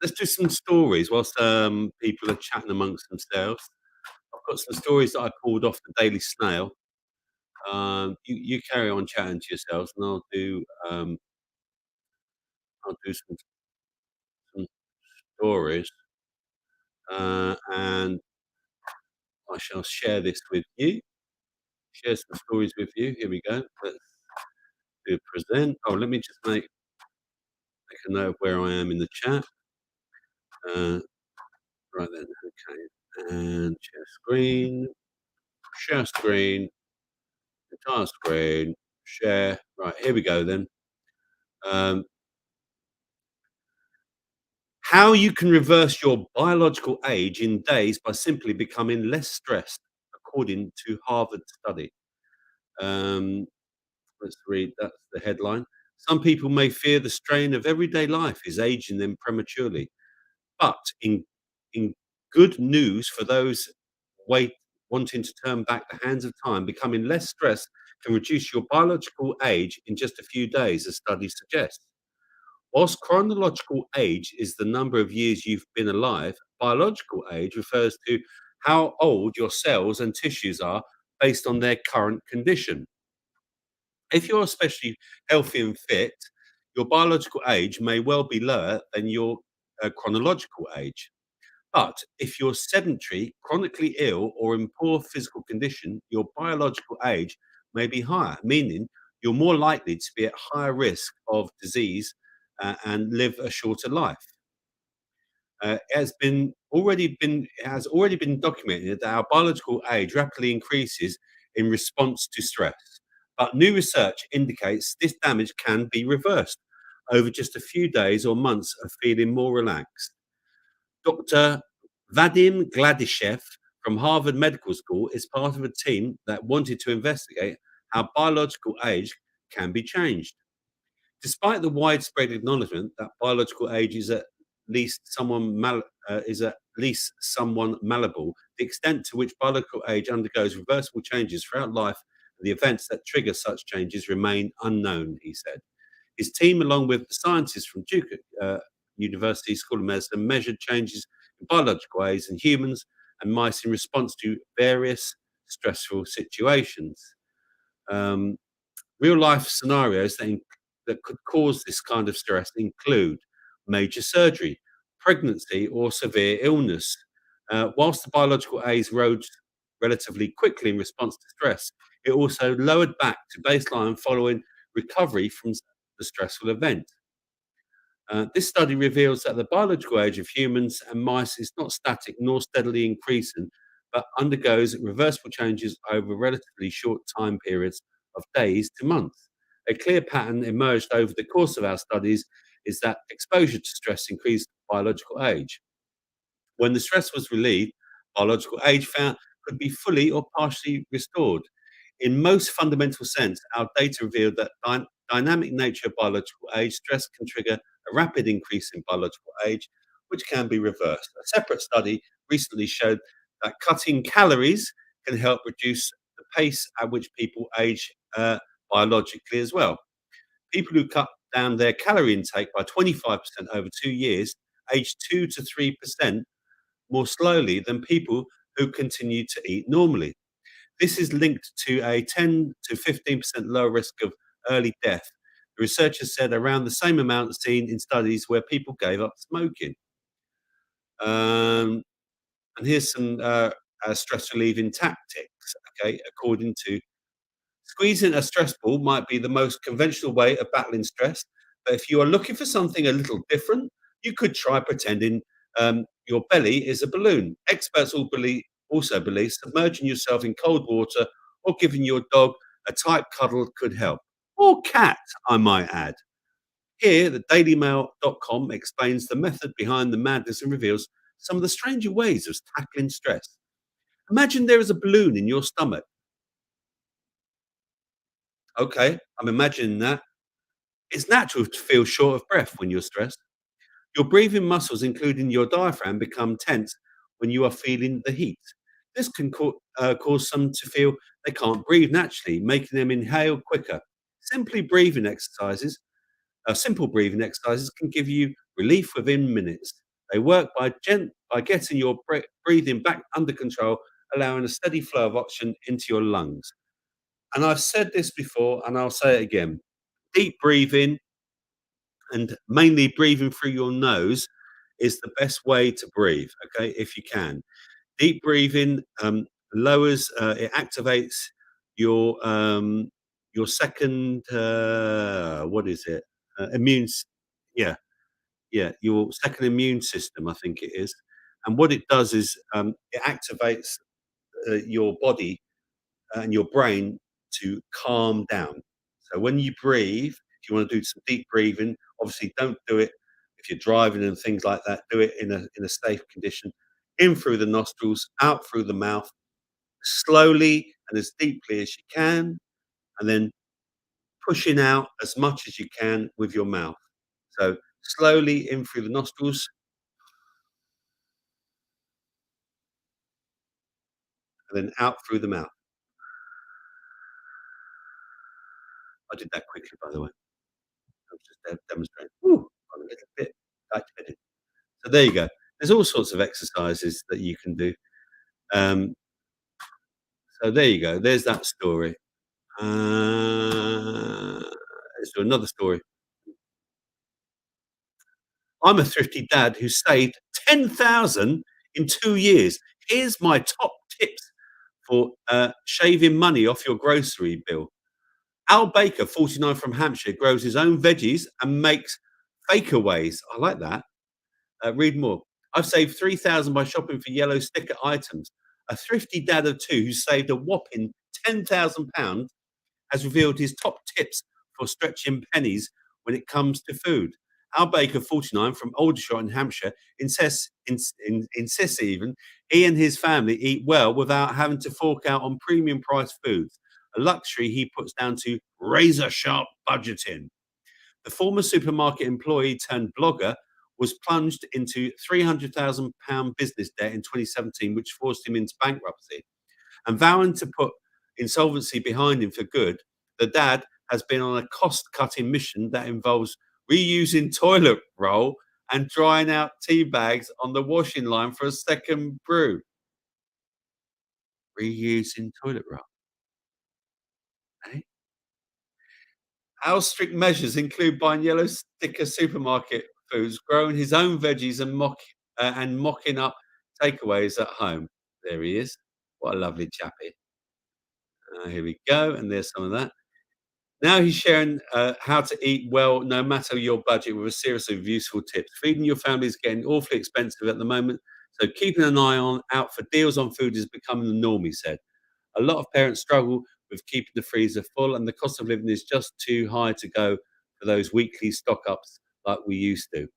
let's do some stories whilst people are chatting amongst themselves. I've got some stories that I pulled off the Daily Snail. You carry on chatting to yourselves, and um, I'll do some stories, and I shall share this with you. Share some stories with you. Here we go. Let's do present. Oh, let me just make a note of where I am in the chat. Uh, right then, okay. And share screen, entire screen, share. Right, here we go then. Um, how you can reverse your biological age in days by simply becoming less stressed, according to Harvard study. Um, let's read. That's the headline. Some people may fear the strain of everyday life is aging them prematurely. But in good news for those wait wanting to turn back the hands of time, becoming less stressed can reduce your biological age in just a few days, as studies suggest. Whilst chronological age is the number of years you've been alive, biological age refers to how old your cells and tissues are based on their current condition. If you're especially healthy and fit, your biological age may well be lower than your chronological age. But if you're sedentary, chronically ill, or in poor physical condition, your biological age may be higher, meaning you're more likely to be at higher risk of disease and live a shorter life. It has already been documented that our biological age rapidly increases in response to stress. But new research indicates this damage can be reversed over just a few days or months of feeling more relaxed. Dr. Vadim Gladyshev from Harvard Medical School is part of a team that wanted to investigate how biological age can be changed. Despite the widespread acknowledgement that biological age is at least someone malleable, the extent to which biological age undergoes reversible changes throughout life and the events that trigger such changes remain unknown, he said. His team, along with the scientists from Duke University School of Medicine, measured changes in biological age in humans and mice in response to various stressful situations. Um, Real life scenarios that could cause this kind of stress include major surgery, pregnancy, or severe illness. Whilst the biological age rose relatively quickly in response to stress, it also lowered back to baseline following recovery from the stressful event. This study reveals that the biological age of humans and mice is not static nor steadily increasing, but undergoes reversible changes over relatively short time periods of days to months. A clear pattern emerged over the course of our studies is that exposure to stress increased biological age. When the stress was relieved, biological age found could be fully or partially restored. In most fundamental sense, our data revealed that dynamic nature of biological age stress can trigger a rapid increase in biological age, which can be reversed. A separate study recently showed that cutting calories can help reduce the pace at which people age biologically as well. People who cut down their calorie intake by 25% over 2 years age 2 to 3% more slowly than people who continue to eat normally. This is linked to a 10 to 15% lower risk of early death. The researchers said around the same amount seen in studies where people gave up smoking. Um, and here's some stress relieving tactics. Okay, according to squeezing a stress ball might be the most conventional way of battling stress, but if you are looking for something a little different, you could try pretending your belly is a balloon. Experts also believe submerging yourself in cold water or giving your dog a tight cuddle could help. Or cat, I might add. Here, the dailymail.com explains the method behind the madness and reveals some of the stranger ways of tackling stress. Imagine there is a balloon in your stomach. Okay, I'm imagining that. It's natural to feel short of breath when you're stressed. Your breathing muscles, including your diaphragm, become tense when you are feeling the heat. This can cause some to feel they can't breathe naturally, making them inhale quicker. Simply breathing exercises Simple breathing exercises can give you relief within minutes. They work by getting your breathing back under control, allowing a steady flow of oxygen into your lungs. And I've said this before, and I'll say it again. Deep breathing, and mainly breathing through your nose, is the best way to breathe. Okay, if you can, deep breathing it activates your second, what is it? Immune. Yeah, yeah, your second immune system, I think it is. And what it does is it activates your body and your brain to calm down. So when you breathe, if you want to do some deep breathing, obviously don't do it if you're driving and things like that. Do it in a safe condition. In through the nostrils, out through the mouth, slowly and as deeply as you can, and then pushing out as much as you can with your mouth. So slowly in through the nostrils and then out through the mouth. I did that quickly, by the way. I was just demonstrating. Ooh, got a little bit lightheaded. So there you go. There's all sorts of exercises that you can do. Um, so there you go. There's that story. Let's do another story. I'm a thrifty dad who saved 10,000 in 2 years. Here's my top tips for shaving money off your grocery bill. Al Baker, 49 from Hampshire, grows his own veggies and makes fakeaways. I like that. Read more. I've saved 3,000 by shopping for yellow sticker items. A thrifty dad of two who saved a whopping £10,000 has revealed his top tips for stretching pennies when it comes to food. Al Baker, 49, from Aldershot in Hampshire, insists even he and his family eat well without having to fork out on premium priced foods, a luxury he puts down to razor sharp budgeting. The former supermarket employee turned blogger was plunged into £300,000 business debt in 2017, which forced him into bankruptcy. And vowing to put insolvency behind him for good, the dad has been on a cost cutting mission that involves reusing toilet roll and drying out tea bags on the washing line for a second brew. Reusing toilet roll. Eh? Our strict measures include buying yellow sticker supermarket foods, growing his own veggies, and mocking up takeaways at home. There he is. What a lovely chappy. Here we go, and there's some of that. Now he's sharing how to eat well, no matter your budget, with a series of useful tips. Feeding your family is getting awfully expensive at the moment, so keeping an eye out for deals on food is becoming the norm, he said. A lot of parents struggle with keeping the freezer full, and the cost of living is just too high to go for those weekly stock ups like we used to.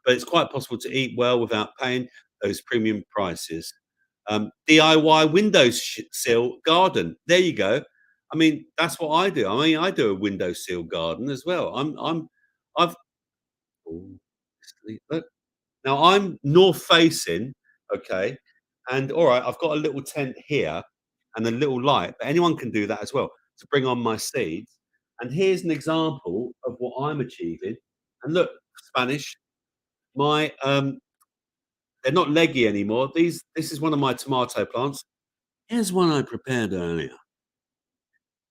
But it's quite possible to eat well without paying those premium prices. DIY windowsill garden. There you go. I mean, that's what I do. I mean, I do a windowsill garden as well. I've, oh, look, now I'm north facing, okay, and all right, I've got a little tent here and a little light, but anyone can do that as well to bring on my seeds. And here's an example of what I'm achieving. And look, Spanish, my they're not leggy anymore. This is one of my tomato plants. Here's one I prepared earlier.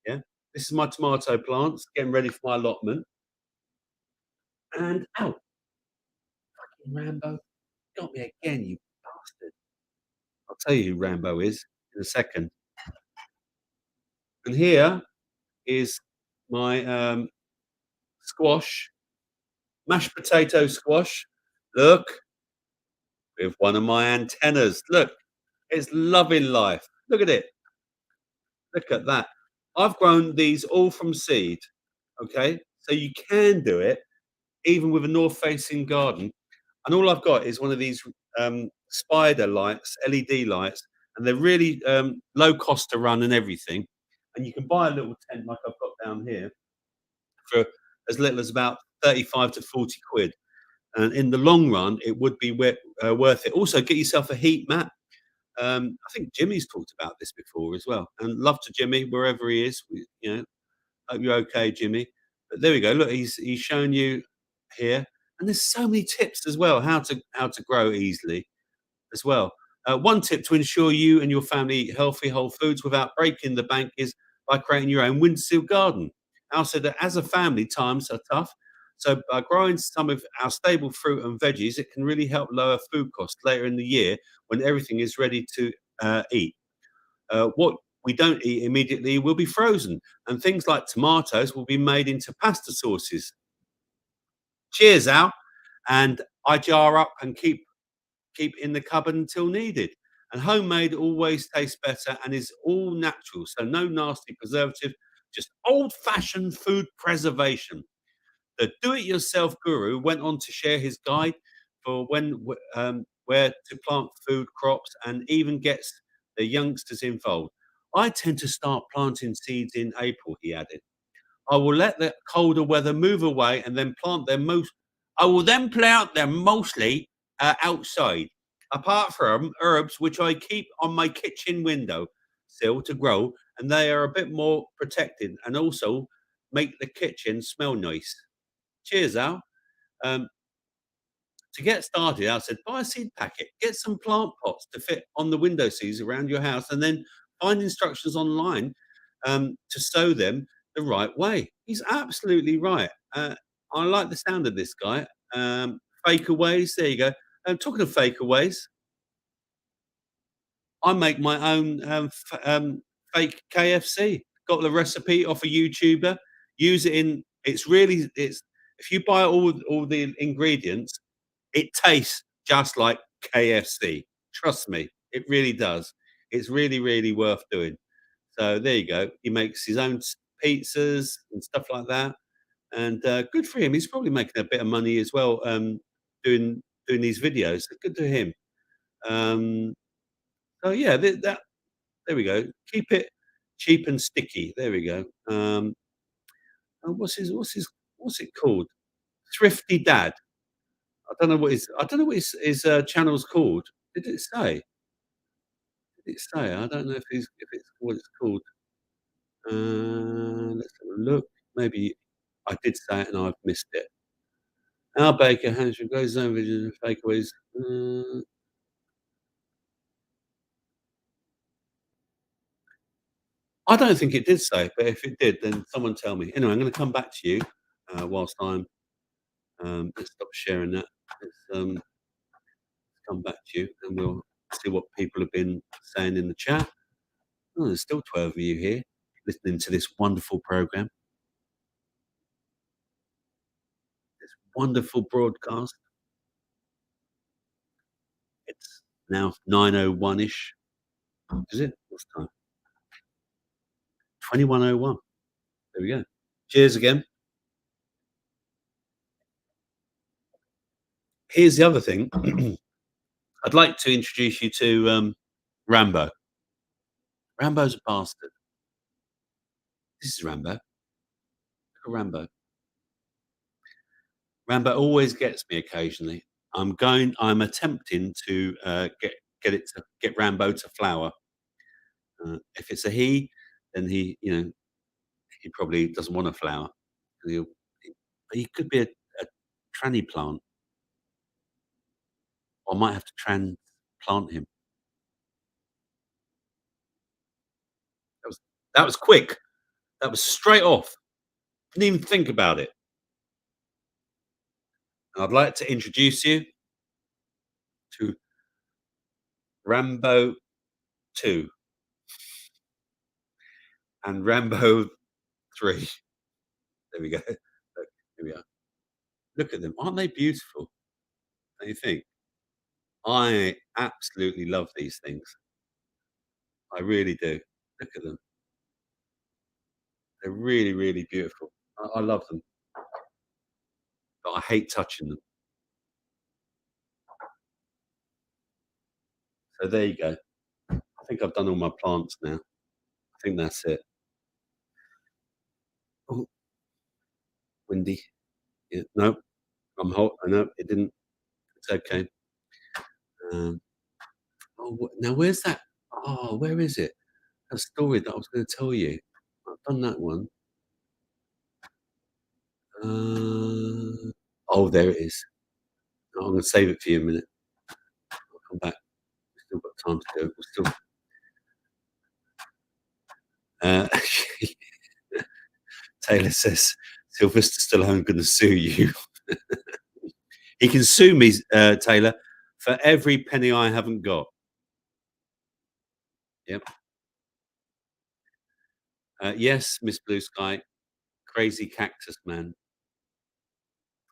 Yeah, this is my tomato plants getting ready for my allotment. And oh, fucking Rambo got me again, you bastard! I'll tell you who Rambo is in a second. And here is my squash, mashed potato squash. Look, with one of my antennas. Look, it's loving life. Look at it. Look at that. I've grown these all from seed. Okay, so you can do it even with a north-facing garden. And all I've got is one of these spider lights, LED lights, and they're really low cost to run and everything. And you can buy a little tent like I've got down here for as little as about 35 to 40 quid. and in the long run, it would be worth it. Also, get yourself a heat mat. I think Jimmy's talked about this before as well, and love to Jimmy wherever he is. Hope you're okay, Jimmy. But there we go. Look, he's shown you here, and there's so many tips as well how to grow easily as well. One tip to ensure you and your family eat healthy whole foods without breaking the bank is by creating your own windowsill garden. Al said that as a family, times are tough. So by growing some of our stable fruit and veggies, it can really help lower food costs later in the year when everything is ready to eat. What we don't eat immediately will be frozen, and things like tomatoes will be made into pasta sauces. Cheers, Al. And I jar up and keep in the cupboard until needed. And homemade always tastes better and is all natural, so no nasty preservative, just old-fashioned food preservation. The do-it-yourself guru went on to share his guide for where to plant food crops and even gets the youngsters involved. I tend to start planting seeds in April, he added. I will let the colder weather move away and then plant them most. I will then plant them mostly outside, apart from herbs which I keep on my kitchen window sill to grow, and they are a bit more protected and also make the kitchen smell nice. Cheers, Al. Um, to get started, I said, buy a seed packet, get some plant pots to fit on the window seats around your house, and then find instructions online to sow them the right way. He's absolutely right. I like the sound of this guy. Fakeaways, there you go. Talking of fakeaways, I make my own fake KFC. Got the recipe off a YouTuber. Use it in. It's if you buy all the ingredients, it tastes just like KFC. Trust me, it really does. It's really, really worth doing. So there you go. He makes his own pizzas and stuff like that, and good for him. He's probably making a bit of money as well, doing these videos. So good to him. Um, so yeah, that there we go. Keep it cheap and sticky. There we go. What's it called? Thrifty Dad. I don't know what his channel's called. Did it say? Did it say? I don't know if it's what it's called. Let's have a look. Maybe I did say it and I've missed it. Al Baker, Hampshire, goes over to takeaways. I don't think it did say, but if it did, then someone tell me. Anyway, I'm going to come back to you whilst I'm. Let's stop sharing that. Let's come back to you, and we'll see what people have been saying in the chat. Oh, there's still 12 of you here listening to this wonderful program, this wonderful broadcast. It's now 9:01 ish. Is it? What's the time? 21:01. There we go. Cheers again. Here's the other thing. I'd like to introduce you to Rambo. Rambo's a bastard. This is Rambo. Look at Rambo. Rambo always gets me occasionally. I'm attempting to get Rambo to flower. If it's a he, then he probably doesn't want a flower. He'll, he could be a tranny plant. I might have to transplant him. That was that was quick. That was straight off. Didn't even think about it. And I'd like to introduce you to Rambo 2 and Rambo 3. There we go. Look, here we are. Look at them. Aren't they beautiful? Don't you think? I absolutely love these things. I really do. Look at them. They're really, really beautiful. I love them, but I hate touching them. So there you go. I think I've done all my plants now. I think that's it. Oh, windy. Yeah, no, I know it didn't. It's okay. Um, oh, now where's that? Oh, where is it? That story that I was going to tell you. I've done that one. Oh, there it is. I'm going to save it for you a minute. I'll come back. We've still got time to go. We're still. Uh, Taylor says Sylvester Stallone going to sue you. He can sue me, Taylor, for every penny I haven't got. Yep. Yes, Miss Blue Sky, crazy cactus man.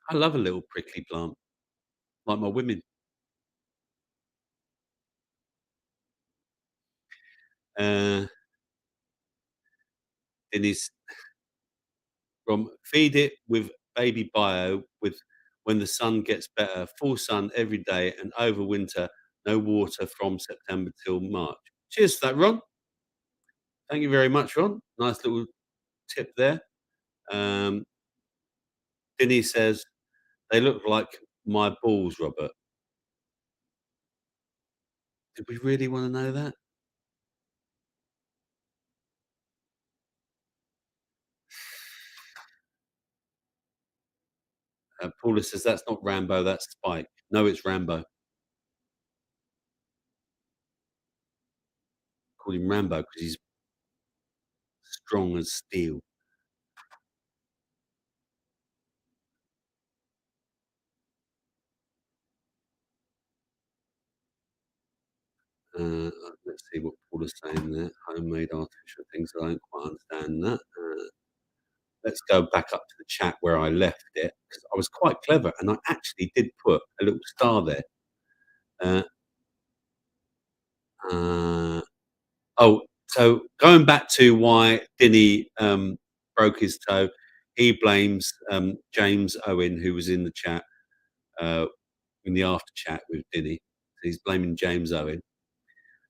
I love a little prickly plant, like my women. Uh, Denise from feed it with baby bio with when the sun gets better, full sun every day, and over winter, no water from September till March. Cheers for that, Ron. Thank you very much, Ron. Nice little tip there. Um, Denise says they look like my balls, Robert. Did we really want to know that? Paula says that's not Rambo, that's Spike. No, it's Rambo. Call him Rambo because he's strong as steel. Uh, let's see what Paula's saying there. Homemade artificial things. I don't quite understand that. Let's go back up to the chat where I left it because I was quite clever and I actually did put a little star there. Uh, uh, oh, so going back to why Dinny broke his toe, he blames James Owen, who was in the chat, uh, in the after chat with Dinny. He's blaming James Owen.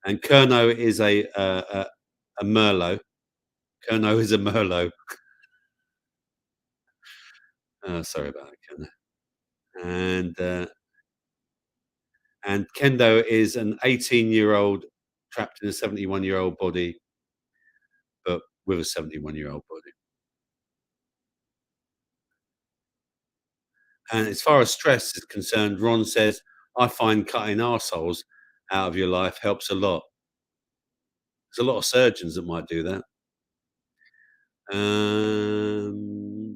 And Kerno is a Merlot. Kerno is a Merlot. Sorry about that, Kerno. And Kendo is an 18-year-old trapped in a 71-year-old body, but with a 71-year-old body. And as far as stress is concerned, Ron says, I find cutting arseholes out of your life helps a lot. There's a lot of surgeons that might do that. Um,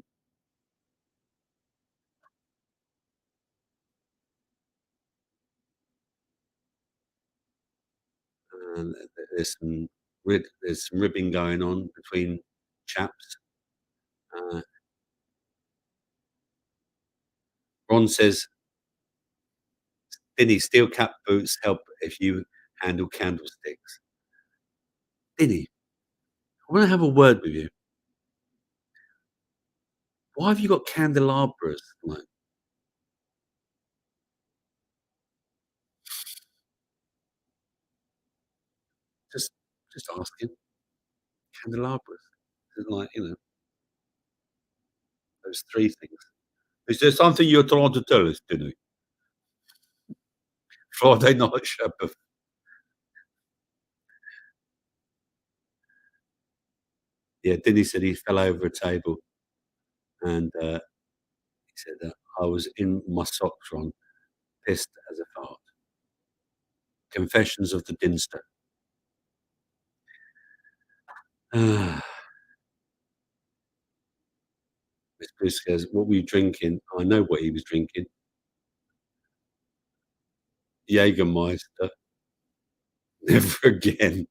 and there's some ribbing going on between chaps. Uh, Ron says, Dinny, steel cap boots help if you handle candlesticks. Dinny, I want to have a word with you. Why have you got candelabras? Like, just, just asking. Candelabras. Is it like, those three things. Is there something you're trying to tell us, Dinny? Friday night Shabbat. Yeah, Dinny said he fell over a table and he said that I was in my socks, Ron, pissed as a fart. Confessions of the Dinster. Miss Bruce says, what were you drinking? I know what he was drinking. Jägermeister. Never again.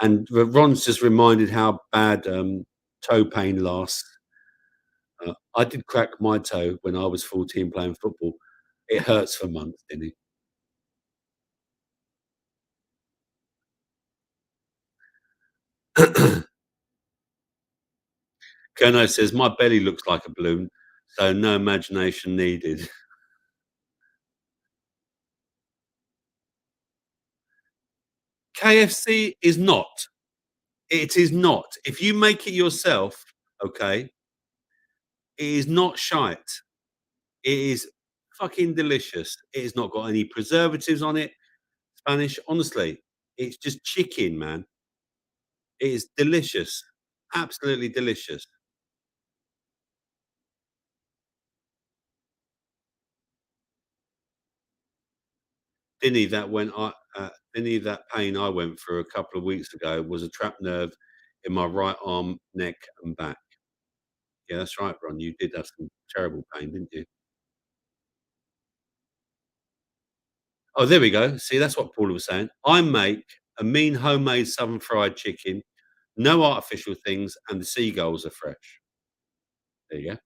And Ron's just reminded how bad toe pain lasts. I did crack my toe when I was 14 playing football. It hurts for months, didn't it? Kerno says, my belly looks like a balloon, so no imagination needed. KFC is not. It is not. If you make it yourself, okay? It is not shite. It is fucking delicious. It has not got any preservatives on it. Spanish, honestly, it's just chicken, man. It is delicious. Absolutely delicious. Any that pain I went through a couple of weeks ago was a trapped nerve in my right arm, neck, and back. Yeah, that's right, Ron. You did have some terrible pain, didn't you? Oh, there we go. See, that's what Paula was saying. I make a mean homemade southern fried chicken, no artificial things, and the seagulls are fresh. There you go.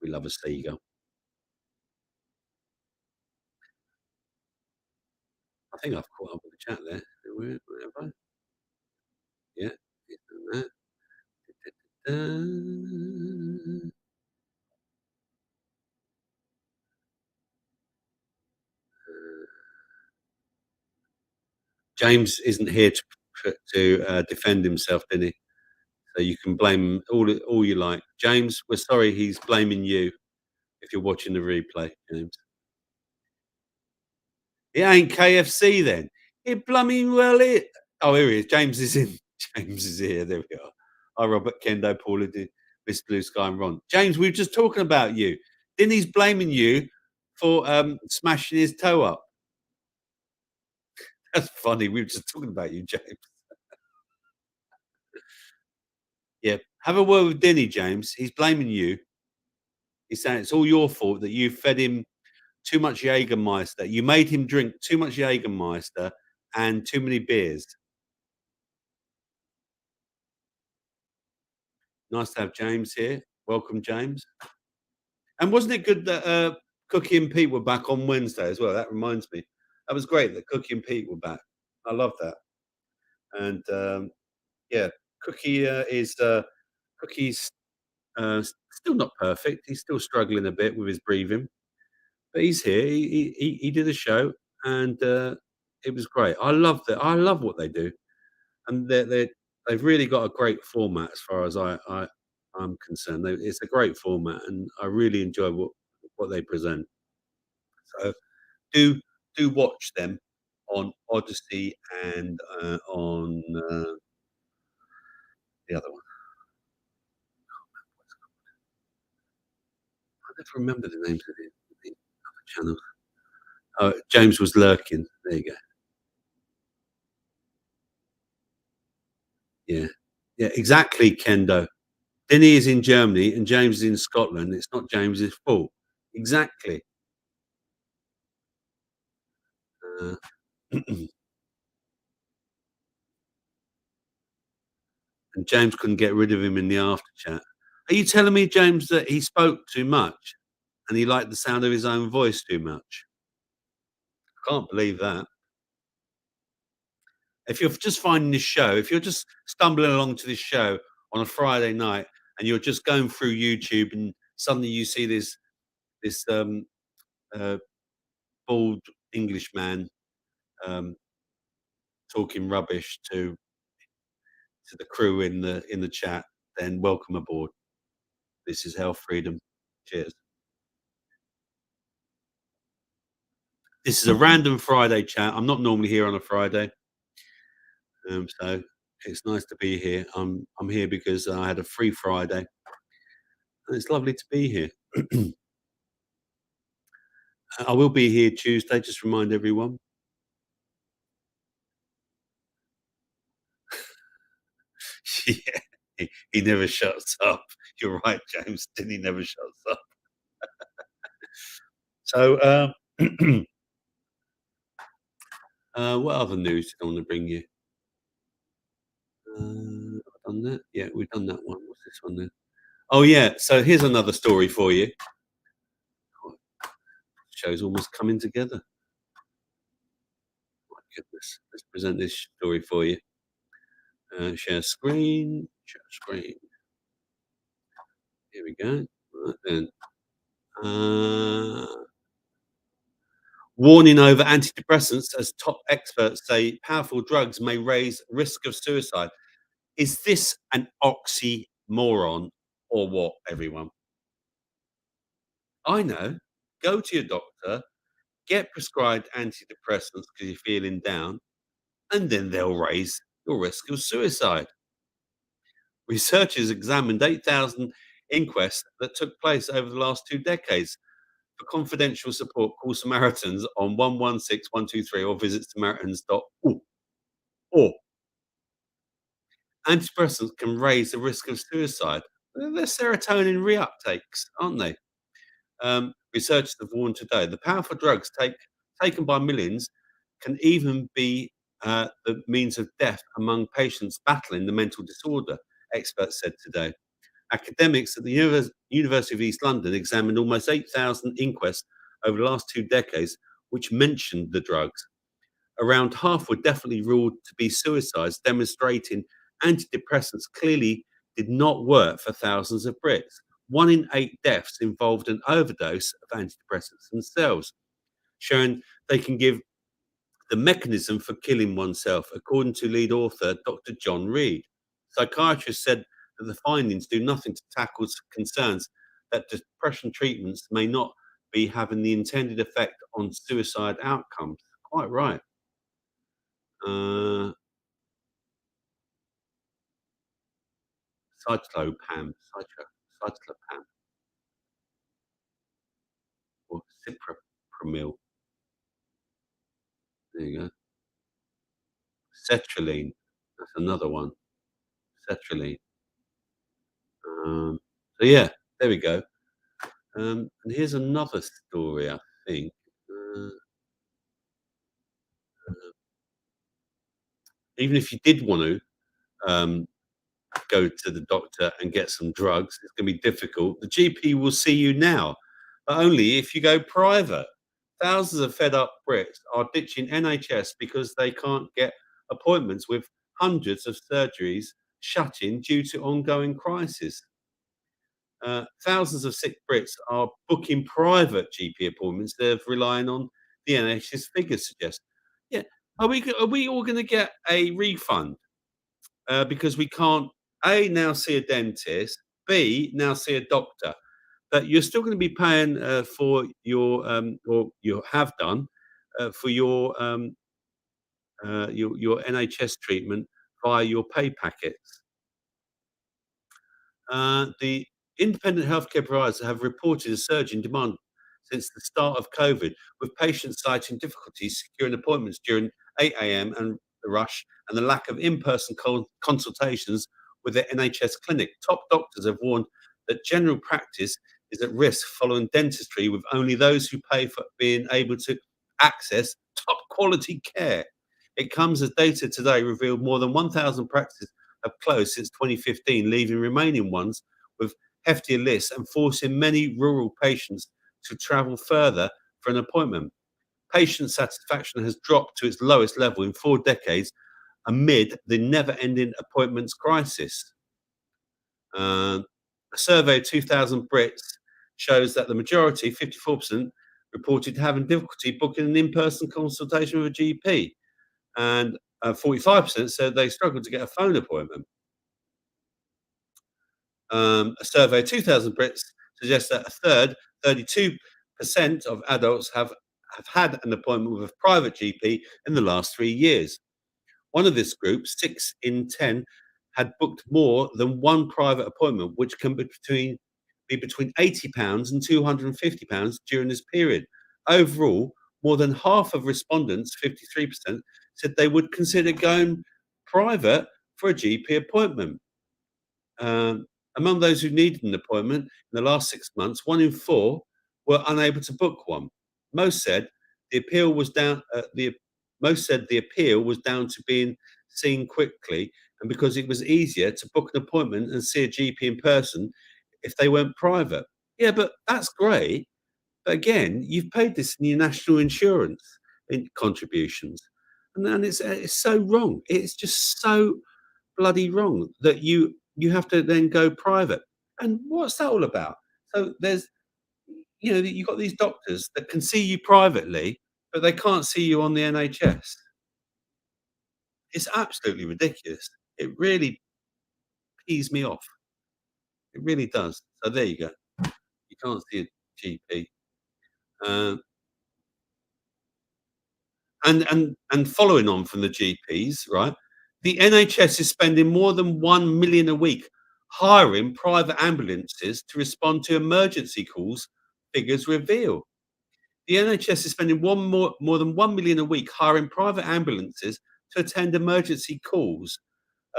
We love a seagull. I think I've caught up with the chat there. Where have I? Yeah. He's done that. James isn't here to defend himself, did he? So you can blame him all you like. James, we're sorry he's blaming you if you're watching the replay, James. It ain't KFC then. It blooming well it. Oh, here he is. James is in. James is here. There we are. Hi, Robert, Kendo, Paula, Miss Blue Sky, and Ron. James, we were just talking about you. Then he's blaming you for smashing his toe up. That's funny. We were just talking about you, James. Yeah. Have a word with Denny, James. He's blaming you. He's saying it's all your fault that you fed him too much Jägermeister. You made him drink too much Jägermeister and too many beers. Nice to have James here. Welcome, James. And wasn't it good that Cookie and Pete were back on Wednesday as well? That reminds me. That was great that Cookie and Pete were back. I love that. And yeah, Cookie's still not perfect. He's still struggling a bit with his breathing, but he's here. He did a show, and it was great. I love that. I love what they do, and they've really got a great format as far as I'm concerned. It's a great format, and I really enjoy what they present. So do do watch them on Odyssey and on the other one. I never remember the names of the other channels. Oh, James was lurking. There you go. Yeah, yeah, exactly, Kendo. Denny is in Germany and James is in Scotland. It's not James's fault. Exactly. Uh, and James couldn't get rid of him in the after chat. Are you telling me, James, that he spoke too much and he liked the sound of his own voice too much? Can't believe that. If you're just finding this show, if you're just stumbling along to this show on a Friday night and you're just going through YouTube and suddenly you see this uh, bald English man um, talking rubbish to the crew in the chat, then welcome aboard. This is Health Freedom. Cheers. This is a random Friday chat. I'm not normally here on a Friday, so it's nice to be here. I'm here because I had a free Friday, and it's lovely to be here. I will be here Tuesday. Just remind everyone. Yeah, he never shuts up. You're right, James. He never shuts up. So, what other news did I want to bring you? Have I done that? Yeah, we've done that one. What's this one then? Oh yeah. So here's another story for you. Oh, show's almost coming together. My goodness. Let's present this story for you. Share screen. Share screen. Here we go. Right then. Uh, Warning over antidepressants as top experts say powerful drugs may raise risk of suicide. Is this an oxymoron? moron, or what, everyone? I know. Go to your doctor, get prescribed antidepressants because you're feeling down, and then they'll raise your risk of suicide. Researchers examined 8,000 inquests that took place over the last 2 decades. For confidential support, call Samaritans on 116123 or visit samaritans.org. Or antidepressants can raise the risk of suicide. They're serotonin reuptakes, aren't they? Researchers have warned today the powerful drugs taken by millions can even be the means of death among patients battling the mental disorder, experts said today. Academics at the University of East London examined almost 8,000 inquests over the last 2 decades, which mentioned the drugs. Around half were definitely ruled to be suicides, demonstrating antidepressants clearly did not work for thousands of Brits. 1 in 8 deaths involved an overdose of antidepressants themselves, showing they can give the mechanism for killing oneself, according to lead author Dr. John Reed. Psychiatrists said that the findings do nothing to tackle concerns that depression treatments may not be having the intended effect on suicide outcomes. Quite right. Uh, citalopram, or cipramil. There you go. Sertraline. That's another one. Sertraline. Um, so yeah, there we go. And here's another story, I think. Uh, Even if you did want to go to the doctor and get some drugs, it's going to be difficult. The GP will see you now, but only if you go private. Thousands of fed up Brits are ditching NHS because they can't get appointments, with hundreds of surgeries shutting due to ongoing crisis. Thousands of sick Brits are booking private GP appointments. They're relying on the NHS figures suggest. Yeah, are we all going to get a refund because we can't A, now see a dentist, B, now see a doctor? But you're still going to be paying for your or you have done for your NHS treatment via your pay packets. The independent healthcare providers have reported a surge in demand since the start of COVID, with patients citing difficulties securing appointments during 8 a.m. and the rush, and the lack of in-person consultations with the NHS clinic. Top doctors have warned that general practice is at risk following dentistry, with only those who pay for being able to access top quality care. It comes as data today revealed more than 1,000 practices have closed since 2015, leaving remaining ones with heftier lists and forcing many rural patients to travel further for an appointment. Patient satisfaction has dropped to its lowest level in 4 decades amid the never ending appointments crisis. Uh, a survey of 2,000 Brits shows that the majority, 54%, reported having difficulty booking an in person consultation with a GP, and 45% said they struggled to get a phone appointment. A survey of 2,000 Brits suggests that a third, 32% of adults have had an appointment with a private GP in the last 3 years. One of this group, 6 in 10, had booked more than one private appointment, which can be between £80 and £250 during this period. Overall, more than half of respondents, 53%, said they would consider going private for a GP appointment. Um, Among those who needed an appointment in the last 6 months, 1 in 4 were unable to book one. Most said the appeal was down. Most said the appeal was down to being seen quickly, and because it was easier to book an appointment and see a GP in person if they went private. Yeah, but that's great. But again, you've paid this in your national insurance contributions, and then it's so wrong. It's just so bloody wrong that you have to then go private. And what's that all about? So there's you've got these doctors that can see you privately, but they can't see you on the NHS. It's absolutely ridiculous. It really pees me off. It really does. So there you go. You can't see a GP. Uh, and following on from the GPs, right? The NHS is spending more than 1 million a week hiring private ambulances to respond to emergency calls. Figures reveal. The NHS is spending more than 1 million a week hiring private ambulances to attend emergency calls.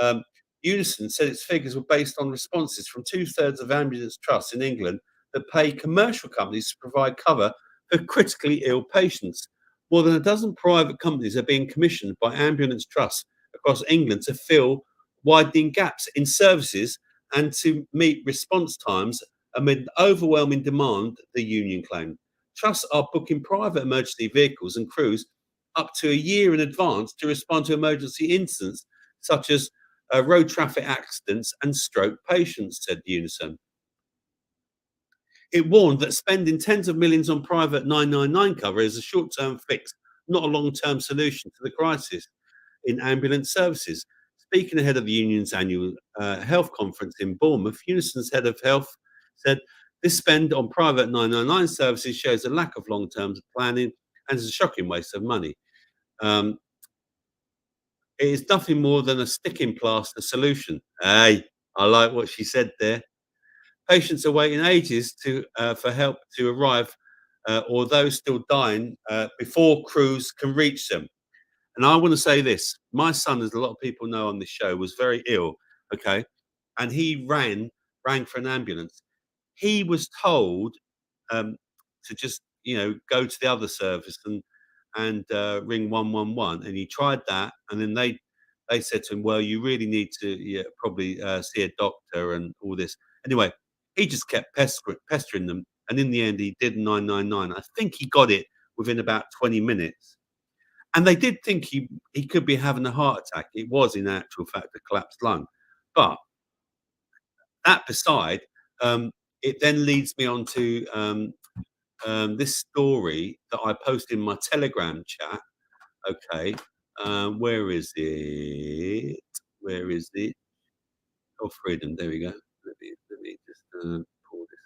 Um, Unison said its figures were based on responses from two-thirds of ambulance trusts in England that pay commercial companies to provide cover for critically ill patients. More than a dozen private companies are being commissioned by ambulance trusts across England to fill widening gaps in services and to meet response times amid overwhelming demand, the union claimed. Trusts are booking private emergency vehicles and crews up to a year in advance to respond to emergency incidents such as road traffic accidents and stroke patients, said Unison. It warned that spending tens of millions on private 999 cover is a short term fix, not a long term solution to the crisis in ambulance services. Speaking ahead of the union's annual health conference in Bournemouth, Unison's head of health said this spend on private 999 services shows a lack of long term planning and is a shocking waste of money. Um, it is nothing more than a sticking plaster solution. Hey, I like what she said there. Patients are waiting ages for help to arrive, or those still dying before crews can reach them. And I want to say this: my son, as a lot of people know on this show, was very ill. Okay, and he rang for an ambulance. He was told to just go to the other service and ring 111, and he tried that, and then they said to him, well, you really need to, yeah, probably see a doctor and all this. Anyway, he just kept pestering them, and in the end he did 999. I think he got it within about 20 minutes, and they did think he could be having a heart attack. It was in actual fact a collapsed lung. But that beside, it then leads me on to this story that I posted in my Telegram chat. Okay, where is it? Where is it? Health Freedom. There we go. Let me just pull this.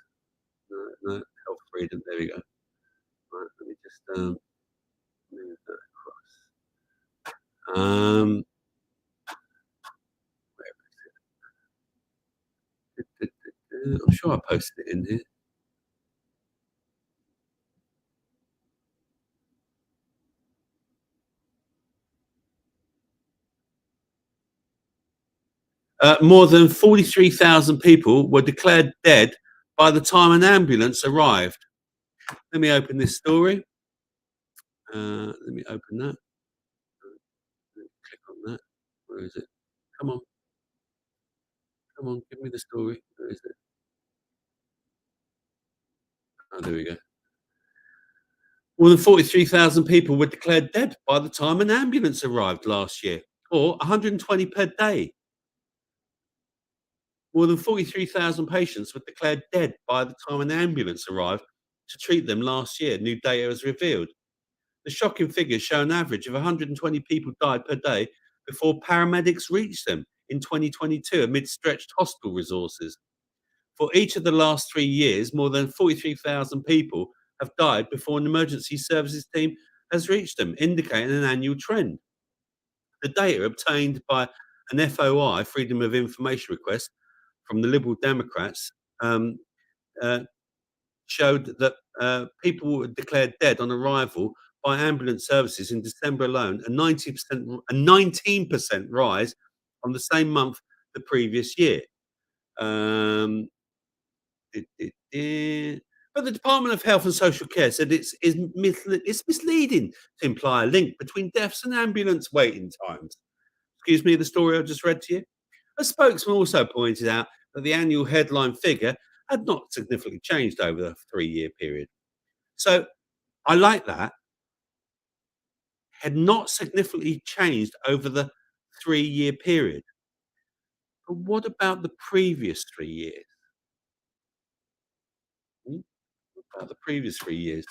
No, no, Health Freedom. There we go. Right, let me just move that across. Where is it? I'm sure I posted it in here. More than 43,000 people were declared dead by the time an ambulance arrived. Let me open this story. Let me open that. Let me click on that. Where is it? Come on, come on, give me the story. Where is it? Oh, there we go. More than 43,000 people were declared dead by the time an ambulance arrived last year, or 120 per day. More than 43,000 patients were declared dead by the time an ambulance arrived to treat them last year, new data has revealed. The shocking figures show an average of 120 people died per day before paramedics reached them in 2022 amid stretched hospital resources. For each of the last 3 years, more than 43,000 people have died before an emergency services team has reached them, indicating an annual trend. The data obtained by an FOI, Freedom of Information request, from the Liberal Democrats um, uh, showed that people were declared dead on arrival by ambulance services in December alone, a 19% rise on the same month the previous year. Um, but the Department of Health and Social Care said it's misleading to imply a link between deaths and ambulance waiting times. Excuse me, the story I just read to you. A spokesman also pointed out that the annual headline figure had not significantly changed over the 3 year period. So I like that. Had not significantly changed over the 3 year period. But what about the previous 3 years? Hmm? What about the previous 3 years?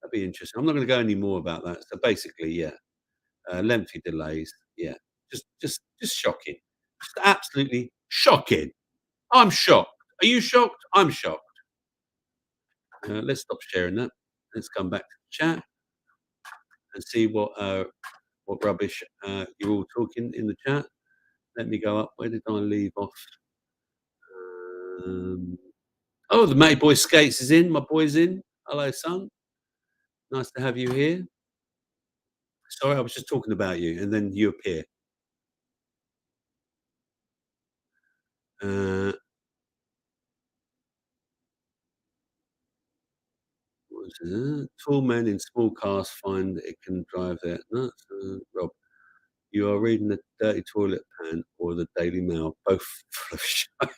That'd be interesting. I'm not going to go any more about that. So basically, yeah, lengthy delays. Yeah, just shocking. Just absolutely shocking. I'm shocked. Are you shocked? I'm shocked. Let's stop sharing that. Let's come back to the chat and see what rubbish you're all talking in the chat. Let me go up. Where did I leave off? Um, oh, the Matey Boy Skates is in. My boy's in. Hello, son. Nice to have you here. Sorry, I was just talking about you, and then you appear. Uh, what was it? Tall men in small cars find it can drive their nuts. Rob, you are reading the Dirty Toilet Pan or the Daily Mail, both full of shite.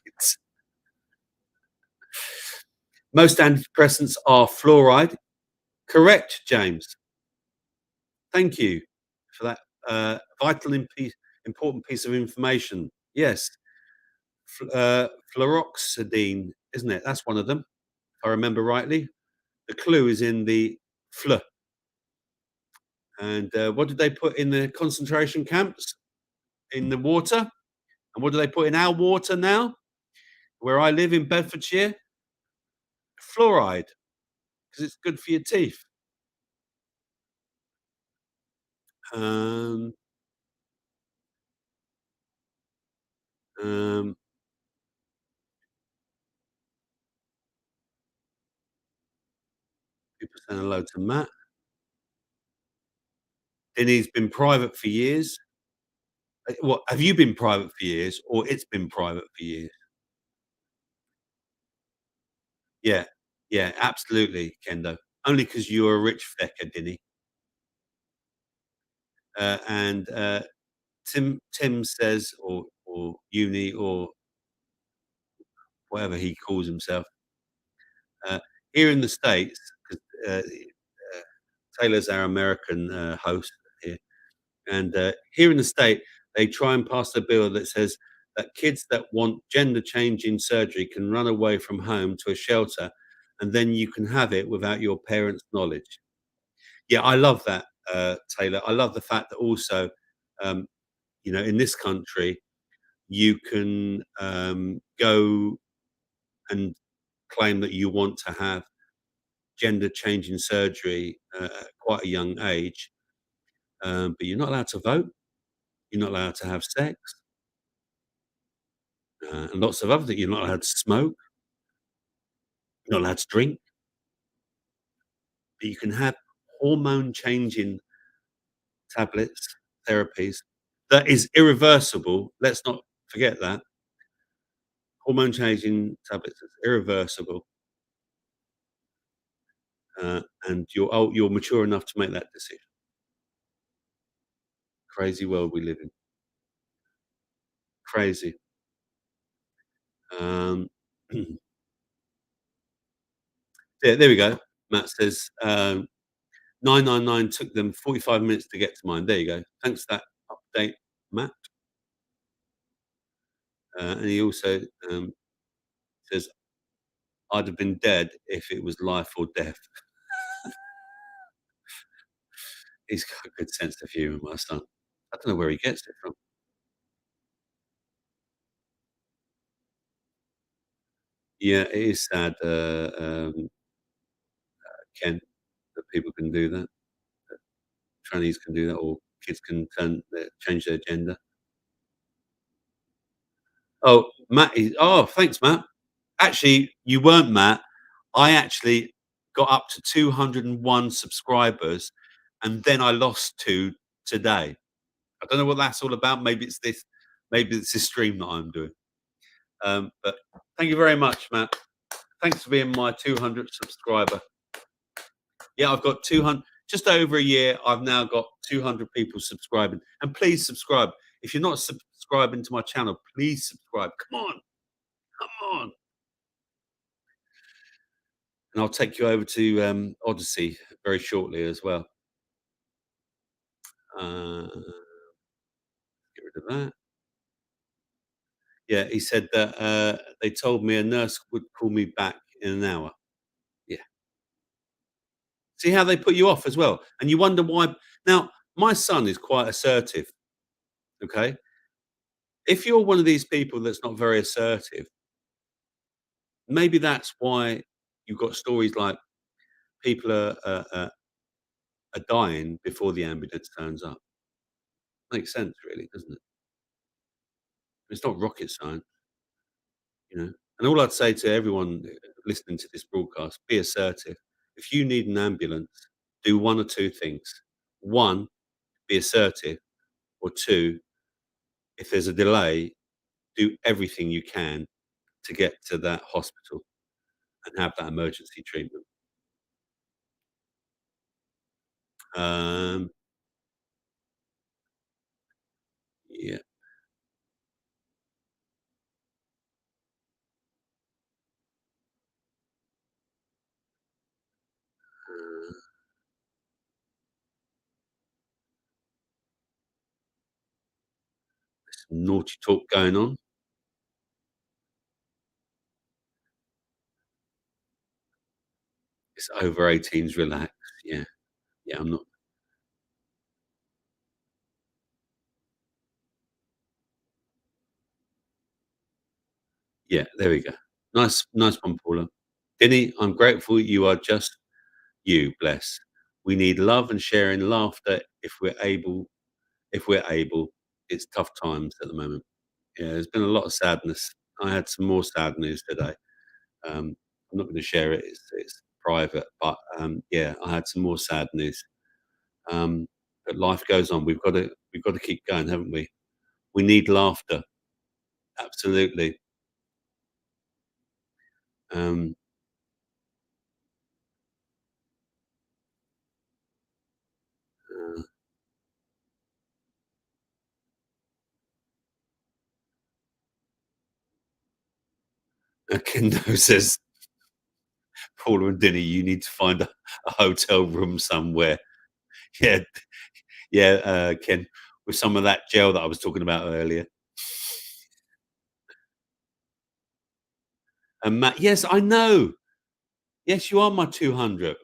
Most antidepressants are fluoride. Correct, James. Thank you for that important piece of information. Yes, fluoxetine, isn't it? That's one of them, if I remember rightly. The clue is in the fl. And what did they put in the concentration camps? In the water? And what do they put in our water now? Where I live in Bedfordshire? Fluoride, because it's good for your teeth. Um, um, People saying hello to Matt. Denny's been private for years. What have you been private for years, or it's been private for years? Yeah, yeah, absolutely, Kendo. Only because 'cause you're a rich fecker, Denny. And Tim says, or Uni, or whatever he calls himself, uh, here in the States, 'cause, Taylor's our American host here, and here in the state, they try and pass a bill that says that kids that want gender changing surgery can run away from home to a shelter, and then you can have it without your parents' knowledge. Yeah, I love that, Taylor. I love the fact that also, um, in this country, you can go and claim that you want to have gender changing surgery at quite a young age, but you're not allowed to vote. You're not allowed to have sex, and lots of other things. You're not allowed to smoke. You're not allowed to drink, but you can have hormone changing tablets, therapies that is irreversible. Let's not forget that hormone changing tablets is irreversible, and you're mature enough to make that decision. Crazy world we live in. Crazy. Um, yeah, there we go. Matt says 999 took them 45 minutes to get to mine. There you go. Thanks for that update, Matt. And he also says, I'd have been dead if it was life or death. He's got a good sense of humour, my son. I don't know where he gets it from. Yeah, it is sad, Ken, that people can do that. That trannies can do that, or kids can change their gender. Oh, Matt is. Oh, thanks, Matt. Actually, you weren't Matt. I actually got up to 201 subscribers, and then I lost 2 today. I don't know what that's all about. Maybe it's this stream that I'm doing. But thank you very much, Matt. Thanks for being my 200th subscriber. Yeah, I've got 200, just over a year. I've now got 200 people subscribing. And please subscribe. If you're not subscribing to my channel, please subscribe. Come on, come on. And I'll take you over to Odyssey very shortly as well. Get rid of that. Yeah, he said that they told me a nurse would call me back in an hour. Yeah. See how they put you off as well? And you wonder why. Now, my son is quite assertive. Okay. If you're one of these people that's not very assertive, Maybe that's why you've got stories like people are dying before the ambulance turns up. Makes sense, really, doesn't it? It's not rocket science, you know. And all I'd say to everyone listening to this broadcast: be assertive. If you need an ambulance, do one or two things. One, be assertive, or two, if there's a delay, do everything you can to get to that hospital and have that emergency treatment. Um, yeah, uh, some naughty talk going on. It's over 18s, relax. Yeah, yeah, I'm not. Yeah, there we go. Nice one, Paula. Denny, I'm grateful you are just you, bless. We need love and sharing laughter if we're able. It's tough times at the moment. Yeah, there's been a lot of sadness. I had some more sad news today. I'm not going to share it. It's private, but yeah, I had some more sad news. Um, but life goes on. We've got to keep going, haven't we? We need laughter. Absolutely. Um, Kendo says, Paula and Dinny, you need to find a hotel room somewhere. Yeah, yeah, Ken, with some of that gel that I was talking about earlier. And Matt, yes, I know. Yes, you are my 200th.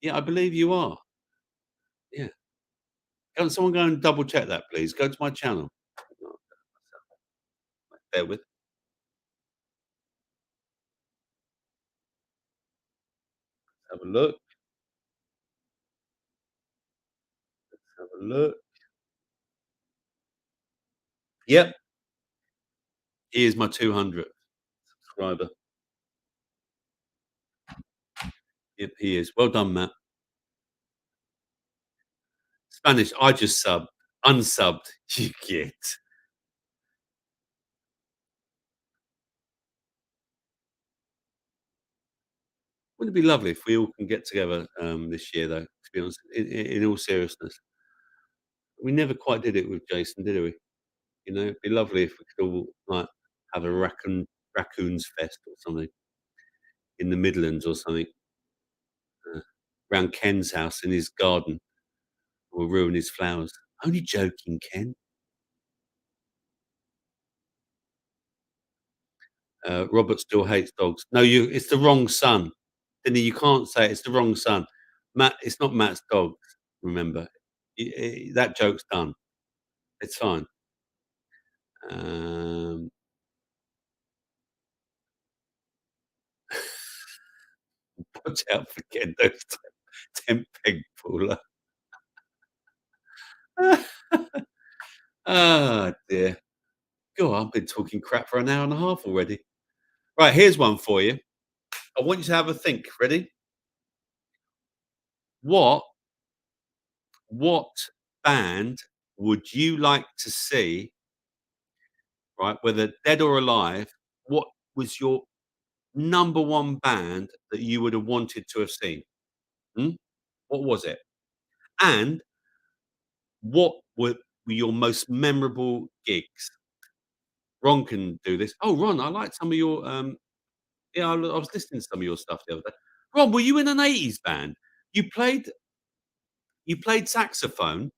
Yeah, I believe you are. Yeah. Can someone go and double check that, please? Go to my channel. Oh, bear with. Have a look. Have a look. Yep, he is my 200th subscriber. Yep, he is. Well done, Matt. Spanish, I just subbed. Unsubbed. You get. Wouldn't it be lovely if we all can get together this year, though? To be honest, in all seriousness, we never quite did it with Jason, did we? You know, it'd be lovely if we could all like have a raccoons fest or something in the Midlands or something around Ken's house in his garden. Will ruin his flowers. Only joking, Ken. Robert still hates dogs. No, you. It's the wrong son. Dinny, you can't say it. It's the wrong son. Matt. It's not Matt's dog. Remember, that joke's done. It's fine. Um, watch out for Kendo's temp peg puller. Ah, dear. God, I've been talking crap for an hour and a half already. Right, here's one for you. I want you to have a think. Ready? What what band would you like to see, right, whether dead or alive? What was your number one band that you would have wanted to have seen? Hmm? What was it? And what were your most memorable gigs? Ron can do this. Oh, Ron, I liked some of your yeah, I was listening to some of your stuff the other day. Ron, were you in an 80s band? You played you played saxophone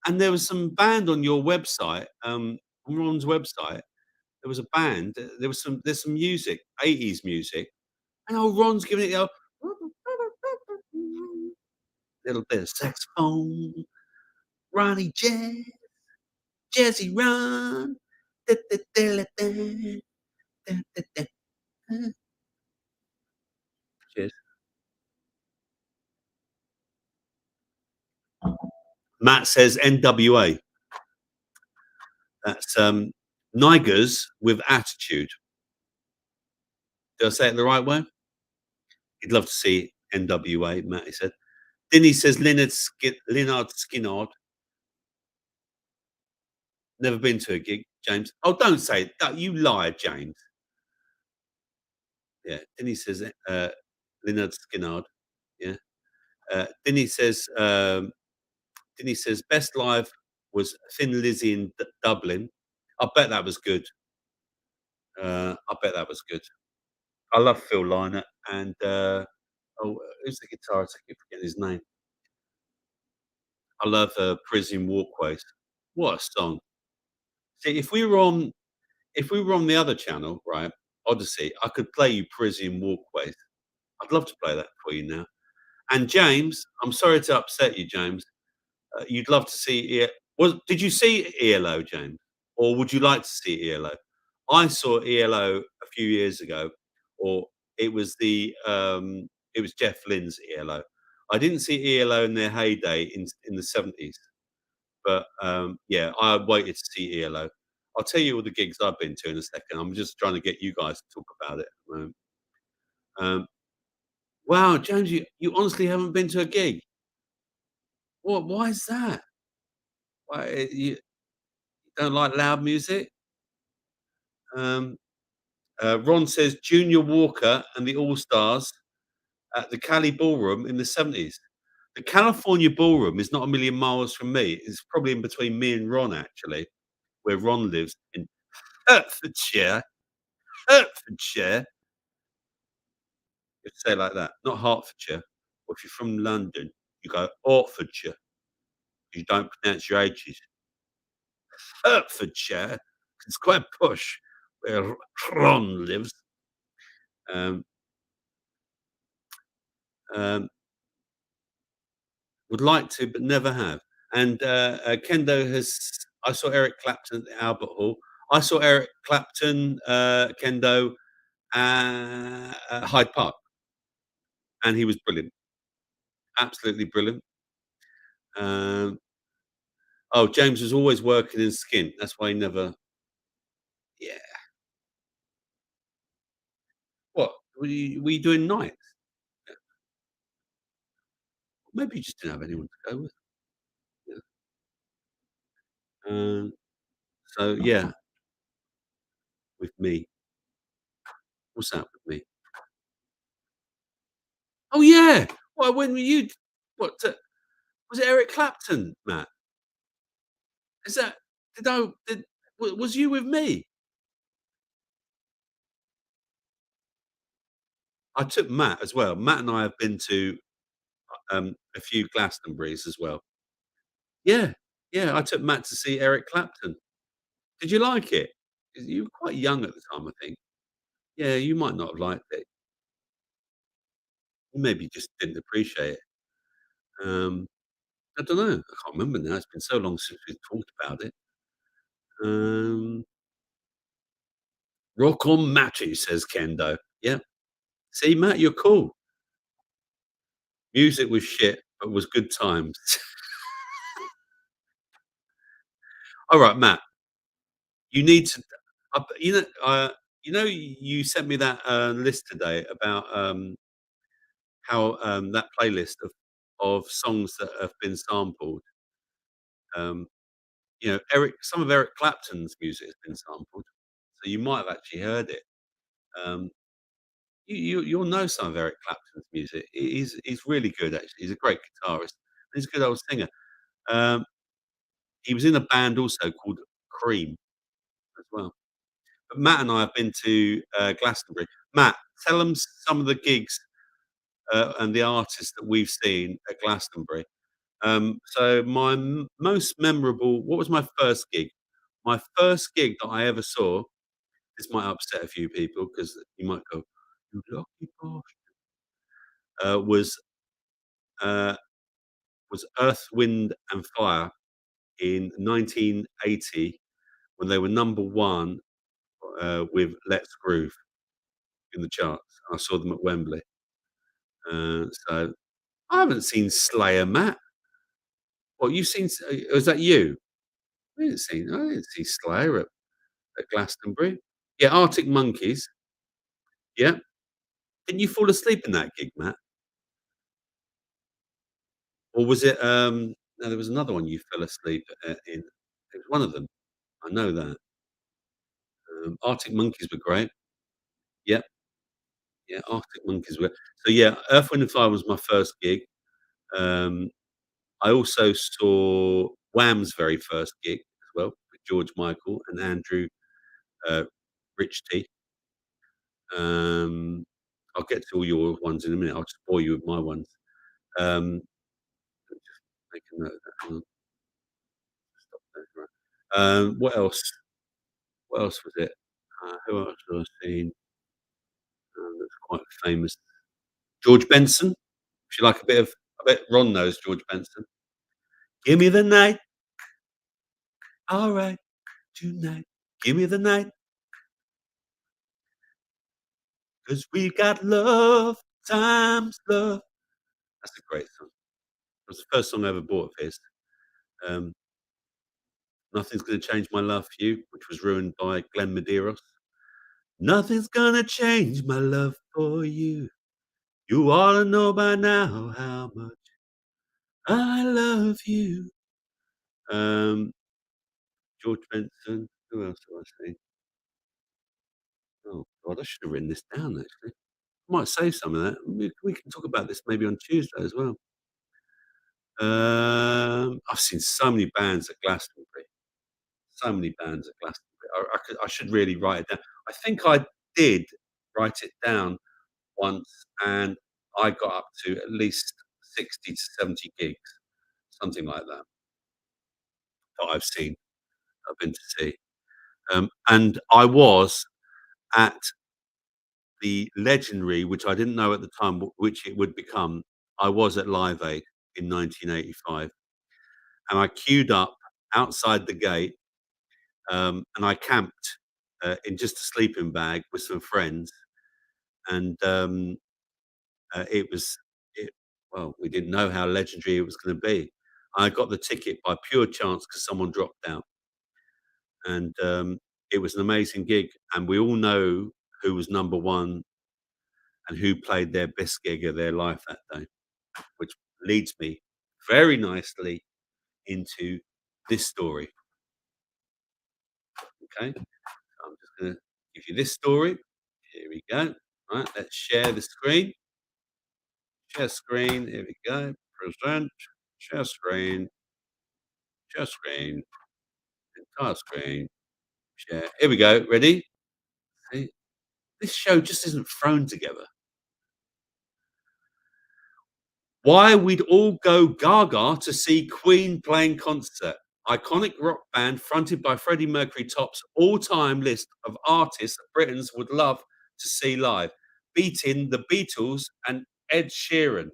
and there was some band on your website, on Ron's website. There was a band, there's some music, 80s music, and old Ron's giving it a little bit of saxophone, Ronnie Jazzy Ron. Da, da, da, da, da, da, da, da. Matt says NWA. That's Nigers with attitude. Did I say it the right way? He'd love to see NWA, Matt, he said. Then he says Leonard Skinnard. Never been to a gig, James. Oh, don't say it. You liar, James. Yeah. Then he says Leonard Skinnard. Yeah. Then he says best live was Thin Lizzy in Dublin. I bet that was good. I bet that was good. I love Phil Lynott and who's the guitarist? I keep forgetting his name. I love Prison Walkways. What a song! See, if we were on the other channel, right, Odyssey, I could play you Prison Walkways. I'd love to play that for you now. And James, I'm sorry to upset you, James. You'd love to see did you see ELO, James? Or would you like to see ELO? I saw ELO a few years ago, or it was it was Jeff Lynne's ELO. I didn't see ELO in their heyday in the 70s, but yeah, I waited to see ELO. I'll tell you all the gigs I've been to in a second. I'm just trying to get you guys to talk about it. Um, wow, James, you honestly haven't been to a gig? What? Why is that? Why you don't like loud music? Um, Ron says Junior Walker and the All Stars at the Cali Ballroom in the 70s. The California Ballroom is not a million miles from me. It's probably in between me and Ron, actually, where Ron lives in Hertfordshire. Hertfordshire. You say it like that, not Hertfordshire. Or if you're from London, you go Hertfordshire. You don't pronounce your H's. Hertfordshire. It's quite posh where Ron lives. Um, um, would like to, but never have. And Kendo has. I saw Eric Clapton at the Albert Hall. I saw Eric Clapton, Kendo, at Hyde Park, and he was brilliant, absolutely brilliant. Um, oh, James was always working in skin. That's why he never. Yeah. What were you doing nights? Maybe you just didn't have anyone to go with. Yeah. So yeah, with me. What's that with me? Oh yeah. Well, when were you? What was it? Eric Clapton, Matt? Is that? Did I? Did was you with me? I took Matt as well. Matt and I have been to a few Glastonburys as well. Yeah, yeah. I took Matt to see Eric Clapton. Did you like it? 'Cause you were quite young at the time, I think. Yeah, you might not have liked it. You maybe just didn't appreciate it. Um, I don't know. I can't remember now. It's been so long since we've talked about it. Um, Rock on Matty, says Kendo. Yeah. See, Matt, you're cool. Music was shit, but was good times. All right, Matt, you need to. You sent me that list today about how that playlist of songs that have been sampled. Um, some of Eric Clapton's music has been sampled, so you might have actually heard it. Um, you'll know some of Eric Clapton's music. He's really good, actually. He's a great guitarist. He's a good old singer. Um, he was in a band also called Cream as well. But Matt and I have been to Glastonbury. Matt, tell them some of the gigs and the artists that we've seen at Glastonbury. So my most memorable. What was my first gig? My first gig that I ever saw. This might upset a few people because you might go, "You lucky bastard." Uh, was uh, was Earth, Wind and Fire in 1980 when they were number one with "Let's Groove" in the charts. I saw them at Wembley. So I haven't seen Slayer, Matt. What you seen? Was that you? I didn't see Slayer at Glastonbury. Yeah, Arctic Monkeys. Yeah. Didn't you fall asleep in that gig, Matt? Or was it, no, there was another one you fell asleep in. It was one of them. I know that. Arctic Monkeys were great. Yep. Yeah, Arctic Monkeys were so, yeah, Earth, Wind& and Fire was my first gig. Um, I also saw Wham's very first gig as well with George Michael and Andrew, uh, Rich-T. I'll get to all your ones in a minute. I'll just bore you with my ones. Um, make a note of that. Hang on, stop there, right. What else? What else was it? Who else have I seen? That's quite famous. George Benson. If you like a bit of I bet Ron knows George Benson. Give me the night, alright, tonight. Give me the night, 'cause we got love, times love. That's a great song. It was the first song I ever bought of his. Um, Nothing's Gonna Change My Love for You, which was ruined by Glenn Medeiros. Nothing's gonna change my love for you. You ought to know by now how much I love you. Um, George Benson. Who else have I seen? Oh god, I should have written this down actually. I might save some of that. We can talk about this maybe on Tuesday as well. I've seen so many bands at Glastonbury. So many bands at Glastonbury. I should really write it down. I think I did write it down once, and I got up to at least 60 to 70 gigs, something like that, that I've been to see. And I was at the legendary, which I didn't know at the time which it would become. I was at Live Aid in 1985, and I queued up outside the gate, and I camped in just a sleeping bag with some friends, and it was it. Well, we didn't know how legendary it was going to be. I got the ticket by pure chance because someone dropped out, and it was an amazing gig. And we all know who was number one and who played their best gig of their life that day, which leads me very nicely into this story. Okay, so I'm just going to give you this story. Here we go. Right, let's share the screen. Share screen. Here we go. Present. Share screen. Share screen. Entire screen. Share. Here we go. Ready? See, this show just isn't thrown together. Why we'd all go gaga to see Queen playing concert. Iconic rock band fronted by Freddie Mercury tops all-time list of artists that Britons would love to see live, beating the Beatles and Ed Sheeran.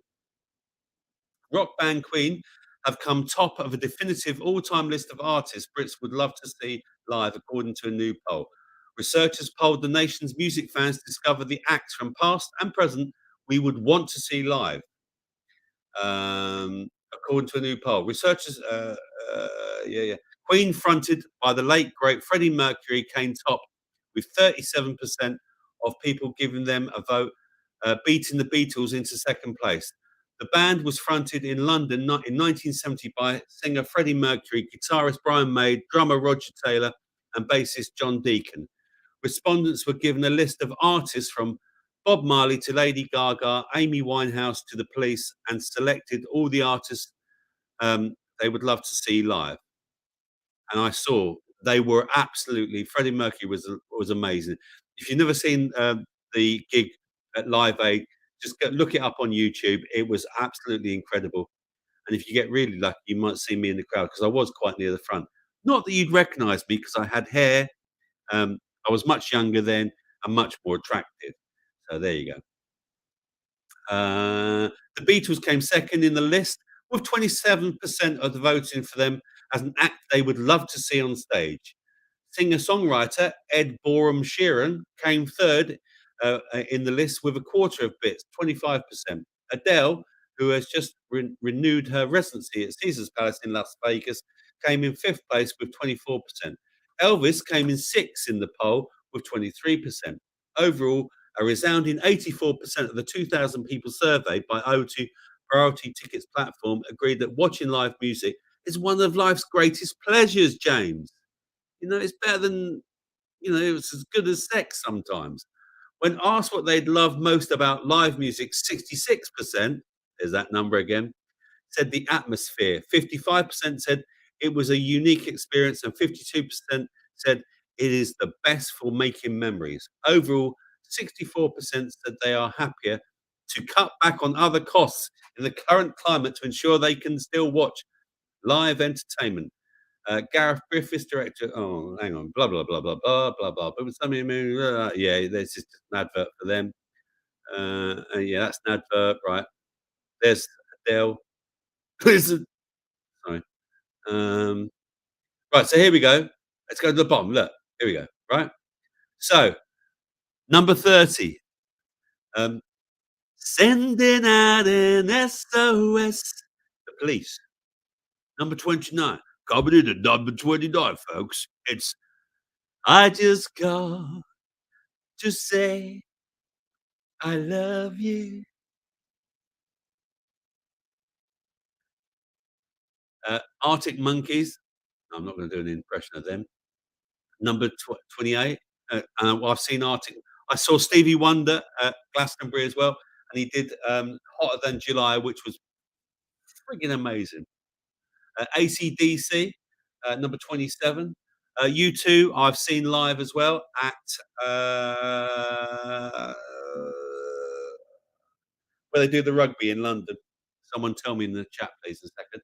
Rock band Queen have come top of a definitive all-time list of artists Brits would love to see live, according to a new poll. Researchers polled the nation's music fans to discover the acts from past and present we would want to see live. According to a new poll. Researchers, yeah, yeah. Queen, fronted by the late great Freddie Mercury, came top with 37% of people giving them a vote, beating the Beatles into second place. The band was fronted in London in 1970 by singer Freddie Mercury, guitarist Brian May, drummer Roger Taylor, and bassist John Deacon. Respondents were given a list of artists from Bob Marley to Lady Gaga, Amy Winehouse to the Police, and selected all the artists they would love to see live. And I saw they were absolutely. Freddie Mercury was amazing. If you've never seen the gig at Live Aid, just look it up on YouTube. It was absolutely incredible. And if you get really lucky, you might see me in the crowd because I was quite near the front. Not that you'd recognise me because I had hair. I was much younger then and much more attractive. So there you go. The Beatles came second in the list with 27% of the voting for them as an act they would love to see on stage. Singer-songwriter Ed Boram Sheeran came third in the list with a quarter of bits, 25%. Adele who has just renewed her residency at Caesar's Palace in Las Vegas, came in fifth place with 24%. Elvis came in sixth in the poll with 23%. Overall, a resounding 84% of the 2,000 people surveyed by O2 Priority Tickets platform agreed that watching live music is one of life's greatest pleasures, James. It's better than, it's as good as sex sometimes. When asked what they'd love most about live music, 66%, there's that number again, said the atmosphere. 55% said it was a unique experience, and 52% said it is the best for making memories. Overall, 64% said they are happier to cut back on other costs in the current climate to ensure they can still watch live entertainment. Gareth Griffiths, director. Oh, hang on. Blah blah blah blah blah blah blah. But something, yeah, there's just an advert for them. Yeah, that's an advert, right? There's Adele. Listen, sorry. Um, right, so here we go. Let's go to the bottom. Look, here we go. Right. So number 30. Um, sending out an SOS. The police. Number 29. Coming in at number 29, folks. It's I just got to say I love you. Arctic Monkeys. I'm not going to do an impression of them. Number 28. I've seen Arctic. I saw Stevie Wonder at Glastonbury as well, and he did Hotter Than July, which was friggin' amazing. AC/DC, number 27. U2, I've seen live as well at where they do the rugby in London. Someone tell me in the chat, please, in a second.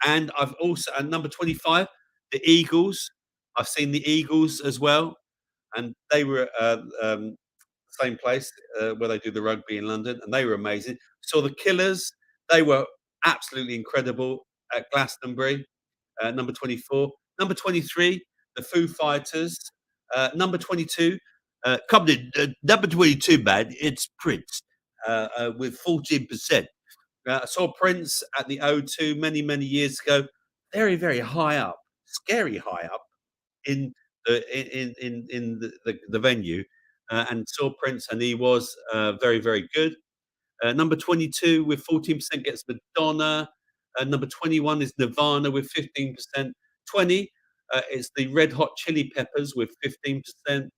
And I've also at number 25, the Eagles. I've seen the Eagles as well, and they were same place where they do the rugby in London, and they were amazing. Saw the Killers; they were absolutely incredible at Glastonbury. Number 24, number 23, the Foo Fighters. Number 22, come to number 22, man. It's Prince with 14%. I saw Prince at the O2 many, many years ago. Very, very high up, scary high up in the venue, and saw Prince, and he was very, very good. Number 22 with 14% gets Madonna. Number 21 is Nirvana with 15%. 20 is the Red Hot Chili Peppers with 15%.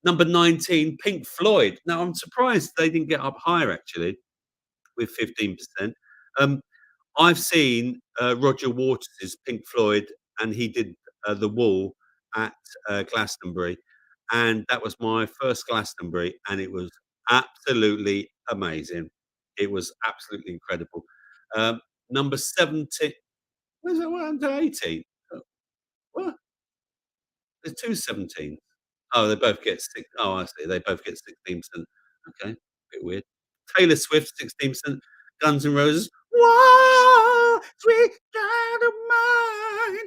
Number 19, Pink Floyd. Now I'm surprised they didn't get up higher actually with 15%. Um, I've seen Roger Waters' Pink Floyd, and he did The Wall at Glastonbury, and that was my first Glastonbury, and it was absolutely amazing. It was absolutely incredible. Um, number 17. Where's that? What happened to 18? What? There's two 17s. Oh, they both get six. Oh, I see. They both get 16%. Okay, bit weird. Taylor Swift, 16%. Guns N' Roses. Whoa, sweet child of mine.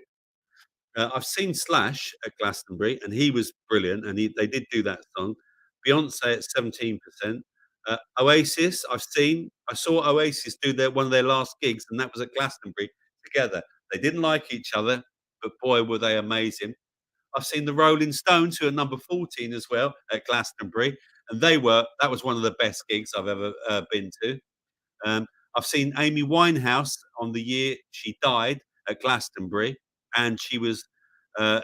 I've seen Slash at Glastonbury, and he was brilliant, and they did do that song. Beyonce at 17%. Oasis, I saw Oasis do one of their last gigs, and that was at Glastonbury together. They didn't like each other, but boy, were they amazing. I've seen the Rolling Stones, who are number 14 as well at Glastonbury, and that was one of the best gigs I've ever been to. Um, I've seen Amy Winehouse on the year she died at Glastonbury, and she was uh,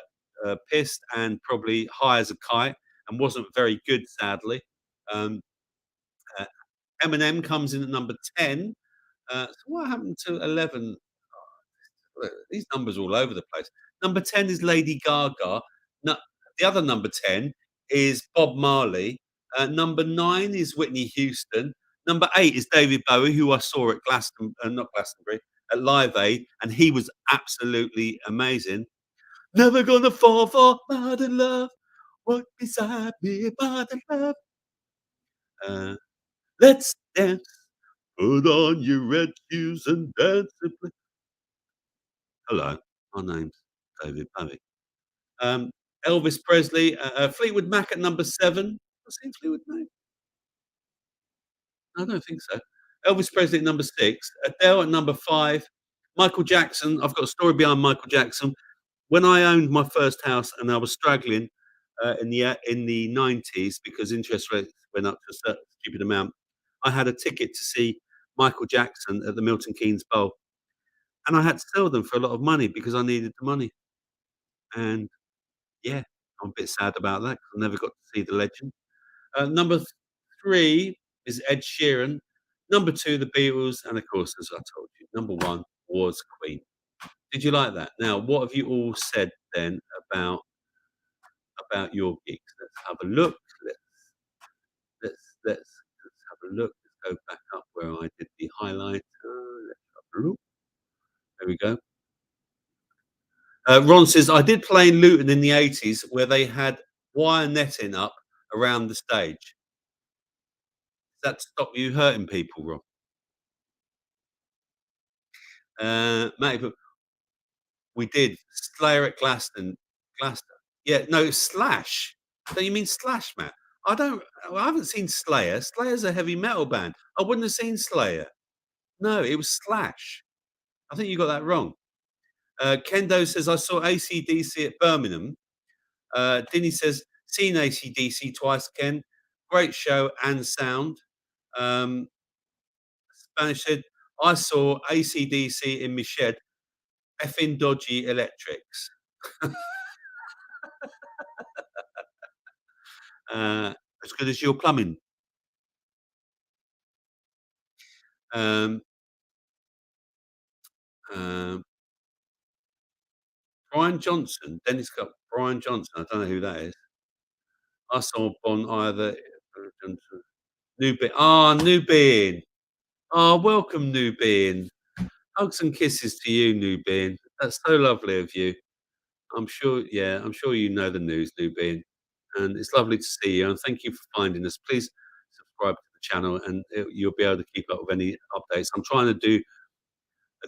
pissed and probably high as a kite and wasn't very good, sadly. Um, uh, Eminem comes in at number 10. So what happened to 11? Look, these numbers are all over the place. Number 10 is Lady Gaga. No, the other number 10 is Bob Marley. Number 9 is Whitney Houston. Number 8 is David Bowie, who I saw at not Glastonbury, at Live Aid, and he was absolutely amazing. Never gonna fall for modern love. What beside me, modern love? Uh, let's dance. Put on your red shoes and dance. Hello, my name's David Bowie. Um, Elvis Presley, Fleetwood Mac at number 7. I've seen Fleetwood Mac. I don't think so. Elvis Presley at number 6, Adele at number 5, Michael Jackson. I've got a story behind Michael Jackson. When I owned my first house and I was struggling in the 90s because interest rates went up to a certain stupid amount, I had a ticket to see Michael Jackson at the Milton Keynes Bowl, and I had to sell them for a lot of money because I needed the money. And yeah, I'm a bit sad about that 'cause I never got to see the legend. Number 3 is Ed Sheeran. Number 2, the Beatles, and of course, as I told you, number 1 was Queen. Did you like that? Now, what have you all said then about your gigs? Let's have a look. Let's let's have a look. Let's go back up where I did the highlight. Let's have a look. There we go. Ron says, "I did play in Luton in the '80s where they had wire netting up around the stage. Does that stop you hurting people, Ron?" Matty put, "We did. Slayer at Glaston. Yeah, no, Slash. Don't you mean Slash, Matt? I don't I haven't seen Slayer. Slayer's a heavy metal band. I wouldn't have seen Slayer. No, it was Slash. I think you got that wrong." Kendo says, "I saw AC/DC at Birmingham." Dinny says, "Seen AC/DC twice, Ken. Great show and sound." Um, Spanish said, "I saw AC/DC in my shed. Effing dodgy electrics." Uh, as good as your plumbing. Um, um, Brian Johnson, Dennis got Brian Johnson. I don't know who that is. I saw Bon either. New Nubian. Oh, welcome, Nubian. Hugs and kisses to you, Nubian. That's so lovely of you. I'm sure you know the news, Nubian. And it's lovely to see you. And thank you for finding us. Please subscribe to the channel and you'll be able to keep up with any updates. I'm trying to do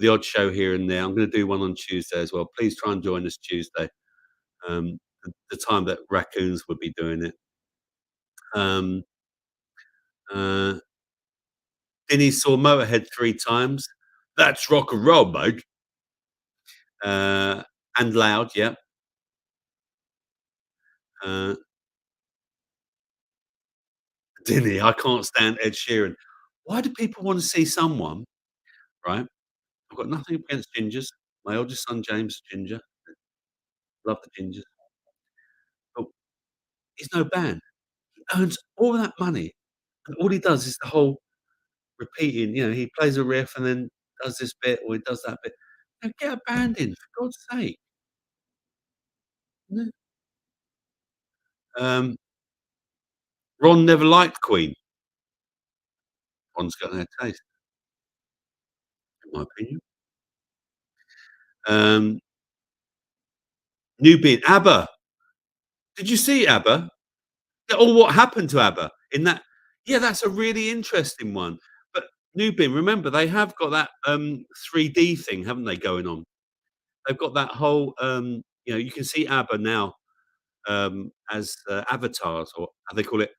the odd show here and there. I'm going to do one on Tuesday as well. Please try and join us Tuesday, the time that raccoons would be doing it. Um, uh, Dinny saw Motorhead 3 times. That's rock and roll, mate. And loud, yeah. Uh, Dinny, I can't stand Ed Sheeran. Why do people want to see someone, right? I've got nothing against gingers. My oldest son, James, is ginger. Love the gingers. But he's no band. He earns all that money, and all he does is the whole repeating. He plays a riff and then does this bit or he does that bit. Now get a band in, for God's sake. No. Um, Ron never liked Queen. Ron's got no taste, in my opinion. Um, New ABBA. Did you see ABBA? Yeah, or what happened to ABBA in that? Yeah, that's a really interesting one. But Nubin, remember they have got that 3D thing, haven't they, going on? They've got that whole you can see ABBA now as avatars, or how they call it,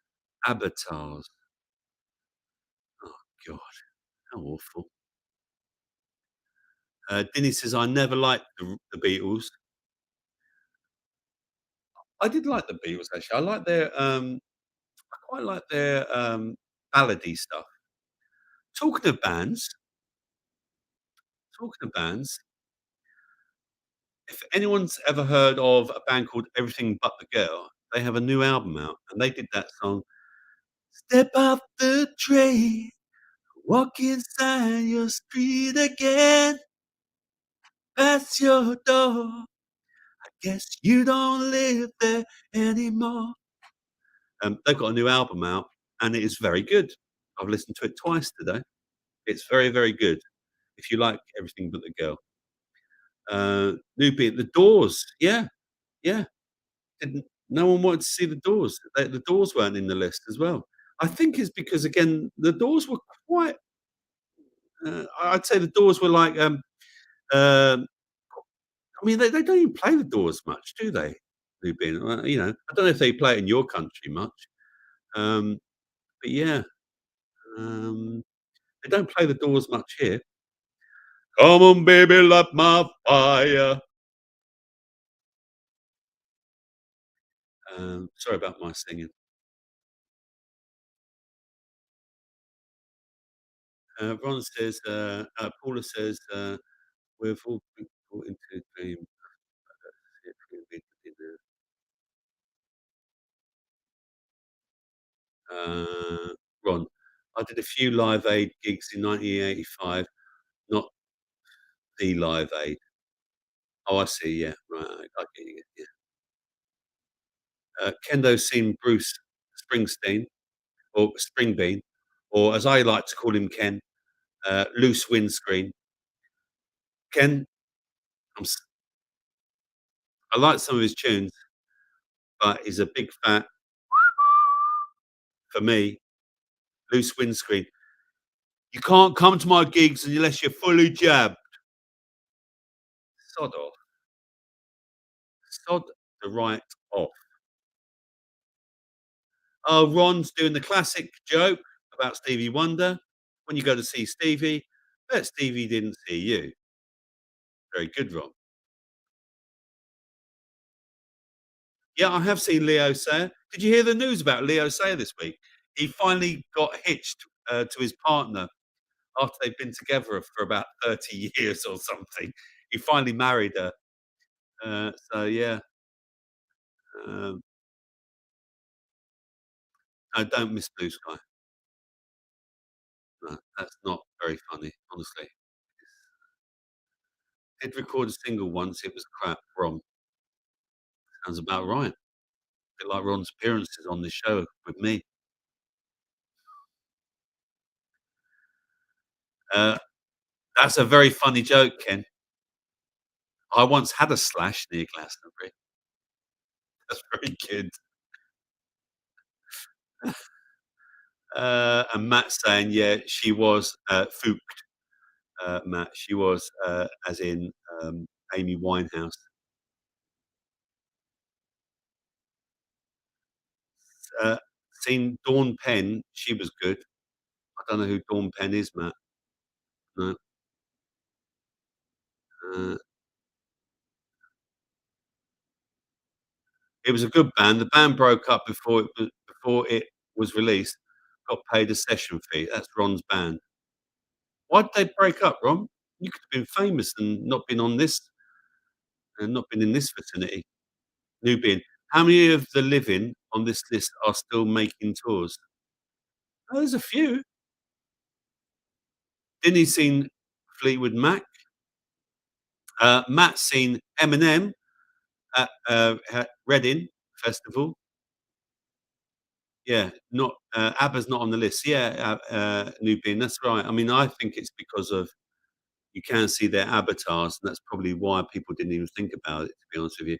avatars. Oh God, how awful. Dinny says, "I never liked the Beatles." I did like the Beatles actually. I quite like their ballady stuff. Talking of bands, talking of bands, if anyone's ever heard of a band called Everything But the Girl, they have a new album out, and they did that song, "Step off the train, walk inside your street again, past your door. Guess you don't live there anymore." They've got a new album out, and it is very good. I've listened to it twice today. It's very, very good. If you like Everything But the Girl, new beat The Doors. Yeah, yeah. Didn't No one wanted to see The Doors. The Doors weren't in the list as well. I think it's because again, The Doors were quite. I'd say The Doors were like. Um I mean, they don't even play The Doors much, do they? Lubin? I don't know if they play it in your country much. Um, but yeah. Um, They don't play The Doors much here. Come on, baby, light my fire. Sorry about my singing. Ron says, Paula says, we've all been caught into a dream. Uh, Ron, I did a few Live Aid gigs in 1985, not the Live Aid. Oh, I see. Yeah, right. I get you. Yeah. Kendo's seen Bruce Springsteen or Springbean, or as I like to call him, Ken, loose windscreen. Ken, I'm, s- I like some of his tunes, but he's a big fat for me. Loose windscreen. You can't come to my gigs unless you're fully jabbed. Sod off. Sod the right off. Oh, Ron's doing the classic joke about Stevie Wonder. When you go to see Stevie, bet Stevie didn't see you. Very good, Ron. Yeah, I have seen Leo Sayer. Did you hear the news about Leo Sayer this week? He finally got hitched to his partner after they've been together for about 30 years or something. He finally married her. So yeah, um, no, don't miss Blue Sky. No, that's not very funny, honestly. Did record a single once. It was crap. Ron sounds about right. A bit like Ron's appearances on this show with me. Uh, that's a very funny joke, Ken. I once had a slash near Glastonbury. That's very good. And Matt saying, yeah, she was Fooked, Matt. She was, as in Amy Winehouse. Uh, Seen Dawn Penn. She was good. I don't know who Dawn Penn is, Matt. No. Uh, it was a good band. The band broke up before it was released. Got paid a session fee. That's Ron's band. Why did they break up, Ron? You could have been famous and not been on this and not been in this vicinity. Nubian. How many of the living on this list are still making tours? Oh, there's a few. Didn't he seen Fleetwood Mac? Matt's seen Eminem at Reading Festival. Yeah, not ABBA's not on the list. Yeah, Nubian, that's right. I mean, I think it's because of you can see their avatars, and that's probably why people didn't even think about it, to be honest with you.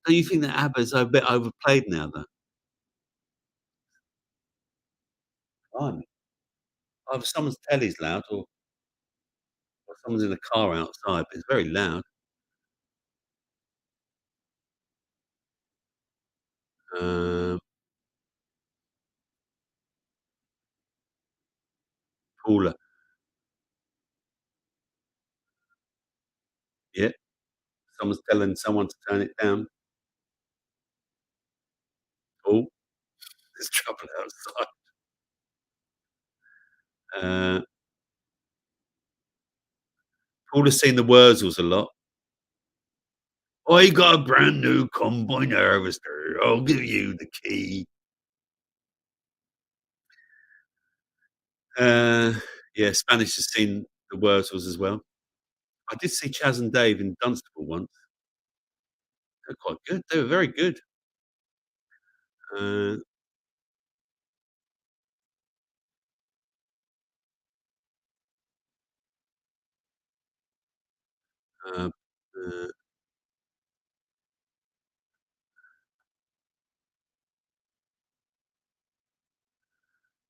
Don't you think that ABBA's a bit overplayed now, though? Blimey. Either someone's telly's loud or someone's in the car outside, but it's very loud. Um, Paula, yeah, someone's telling someone to turn it down. Oh, there's trouble outside. Uh, Paula's seen the Wurzels a lot. I got a brand new combine harvester. I'll give you the key. Uh, yeah, Spanish has seen the Wurzels as well. I did see Chaz and Dave in Dunstable once. They're quite good. They were very good. Uh, uh, uh,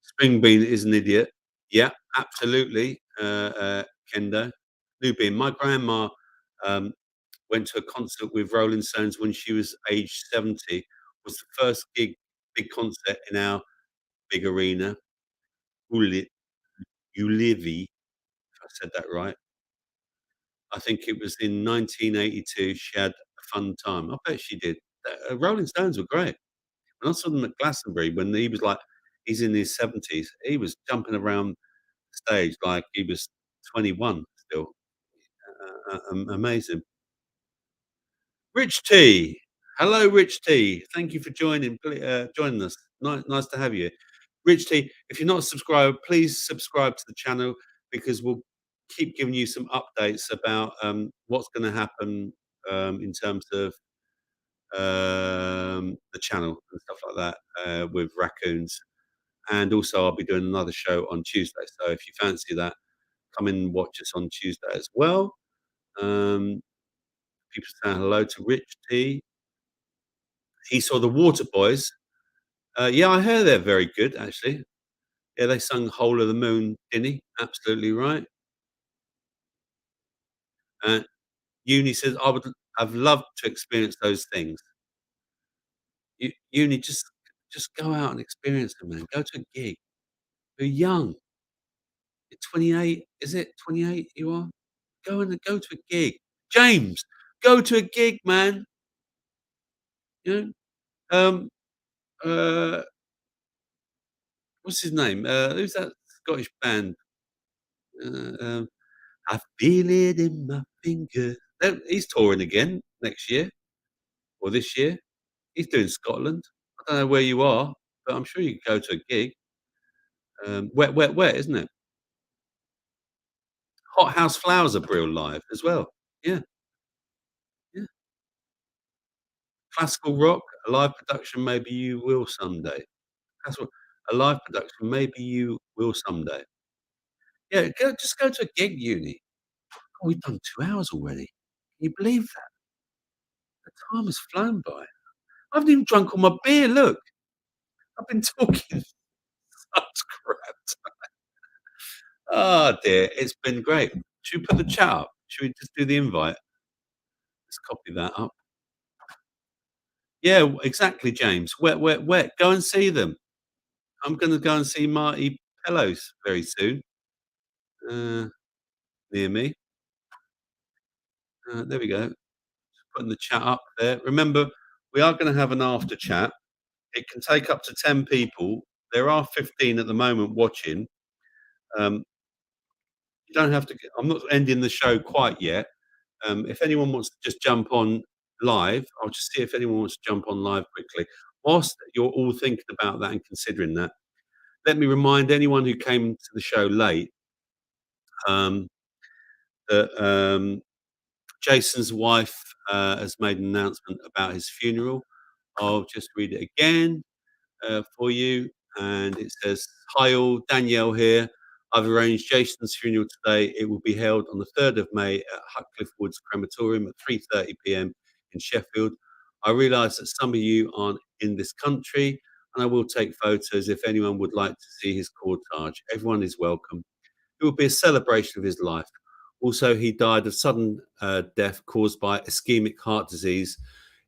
Springbean is an idiot. Yeah, absolutely, Kendo. Newbin. My grandma um, went to a concert with Rolling Stones when she was aged 70. Was the first big concert in our big arena. Ooh, Ulivi, if I said that right. I think it was in 1982. She had a fun time. I bet she did. Rolling Stones were great. When I saw them at Glastonbury when he was like he's in his 70s, he was jumping around stage like he was 21 still. Amazing. Rich T. Hello, Rich T. Thank you for joining us. Nice to have you. Rich T, if you're not a subscriber, please subscribe to the channel because we'll keep giving you some updates about what's going to happen in terms of the channel and stuff like that with raccoons. And also, I'll be doing another show on Tuesday. So if you fancy that, come in and watch us on Tuesday as well. Um, People saying hello to Rich T. He saw the Water Boys. Yeah, I heard they're very good, actually. Yeah, they sung "Whole of the Moon," didn't he? Absolutely right. Uh, Uni says, I've loved to experience those things." Uni, just go out and experience them, man. Go to a gig. You're young. You're 28. Is it 28 you are? Go to a gig. James, go to a gig, man. You know? Uh, what's his name? Who's that Scottish band? Um, I feel it in my finger. He's touring again next year or this year. He's doing Scotland. I don't know where you are, but I'm sure you can go to a gig. Wet, wet, wet, isn't it? Hot House Flowers are Brill live as well. Yeah, yeah. Classical rock, a live production, maybe you will someday. That's what a live production, maybe you will someday. Yeah, just go to a gig, Uni. Oh, we've done 2 hours already. Can you believe that? The time has flown by. I haven't even drunk all my beer, look. I've been talking such crap. Oh, dear. It's been great. Should we put the chat up? Should we just do the invite? Let's copy that up. Yeah, exactly, James. Wet, wet, wet. Go and see them. I'm gonna go and see Marty Pellos very soon, uh, near me. There we go. Putting the chat up there. Remember, we are gonna have an after chat. It can take up to 10 people. There are 15 at the moment watching. Um, you don't have to I'm not ending the show quite yet. If anyone wants to just jump on live, I'll just see if anyone wants to jump on live quickly. Whilst you're all thinking about that and considering that, let me remind anyone who came to the show late um, that Jason's wife has made an announcement about his funeral. I'll just read it again for you. And it says, "Hi all, Danielle here. I've arranged Jason's funeral today. It will be held on the 3rd of May at Huckliffe Woods Crematorium at 3:30 p.m. in Sheffield. I realise that some of you aren't in this country, and I will take photos if anyone would like to see his cortege. Everyone is welcome. It will be a celebration of his life. Also, he died of sudden death caused by ischemic heart disease.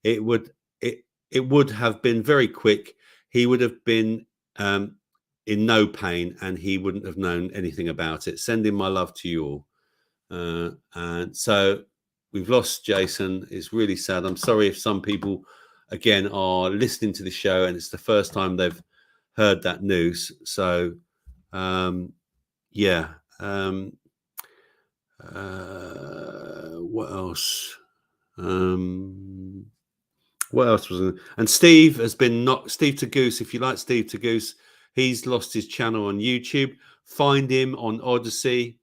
It would it it would have been very quick. He would have been um, in no pain, and he wouldn't have known anything about it. Sending my love to you all." And so we've lost Jason. It's really sad. I'm sorry if some people, again, are listening to the show and it's the first time they've heard that news. So um, yeah. What else? Um, what else was it? And Steve has been not Steve to Goose. If you like Steve to Goose, he's lost his channel on YouTube. Find him on Odyssey.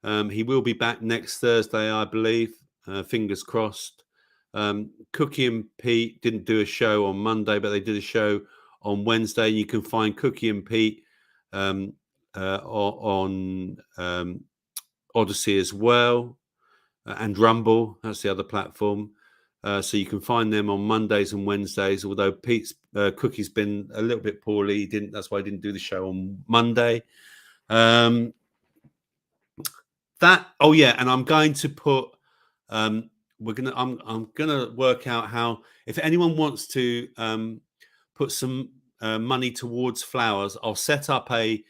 He will be back next Thursday, I believe. Fingers crossed. Cookie and Pete didn't do a show on Monday, but they did a show on Wednesday. You can find Cookie and Pete um, on Odyssey as well, and Rumble. That's the other platform. So you can find them on Mondays and Wednesdays. Although Pete's Cookie's been a little bit poorly, he didn't. That's why I didn't do the show on Monday. Oh yeah, and I'm going to put. I'm gonna work out how if anyone wants to put some money towards flowers, I'll set up a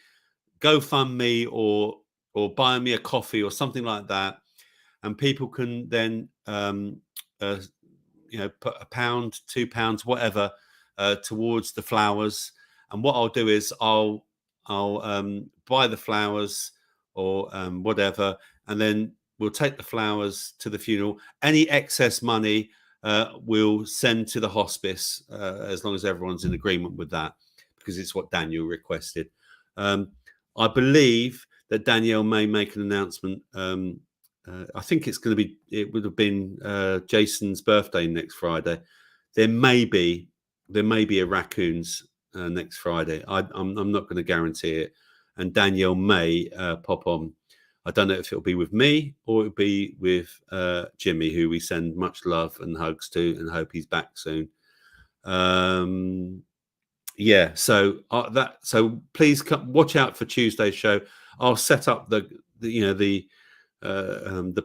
GoFundMe or buy me a coffee or something like that, and people can then uh, put £1, £2, whatever, towards the flowers. And what I'll do is I'll buy the flowers or whatever, and then we'll take the flowers to the funeral. Any excess money we'll send to the hospice, as long as everyone's in agreement with that, because it's what Daniel requested. I believe that Danielle may make an announcement. I think it would have been Jason's birthday next Friday. There may be a raccoons next Friday. I'm not going to guarantee it, and Danielle may pop on. I don't know if it'll be with me or it'll be with Jimmy, who we send much love and hugs to, and hope he's back soon. Yeah, so please watch out for Tuesday's show. I'll set up the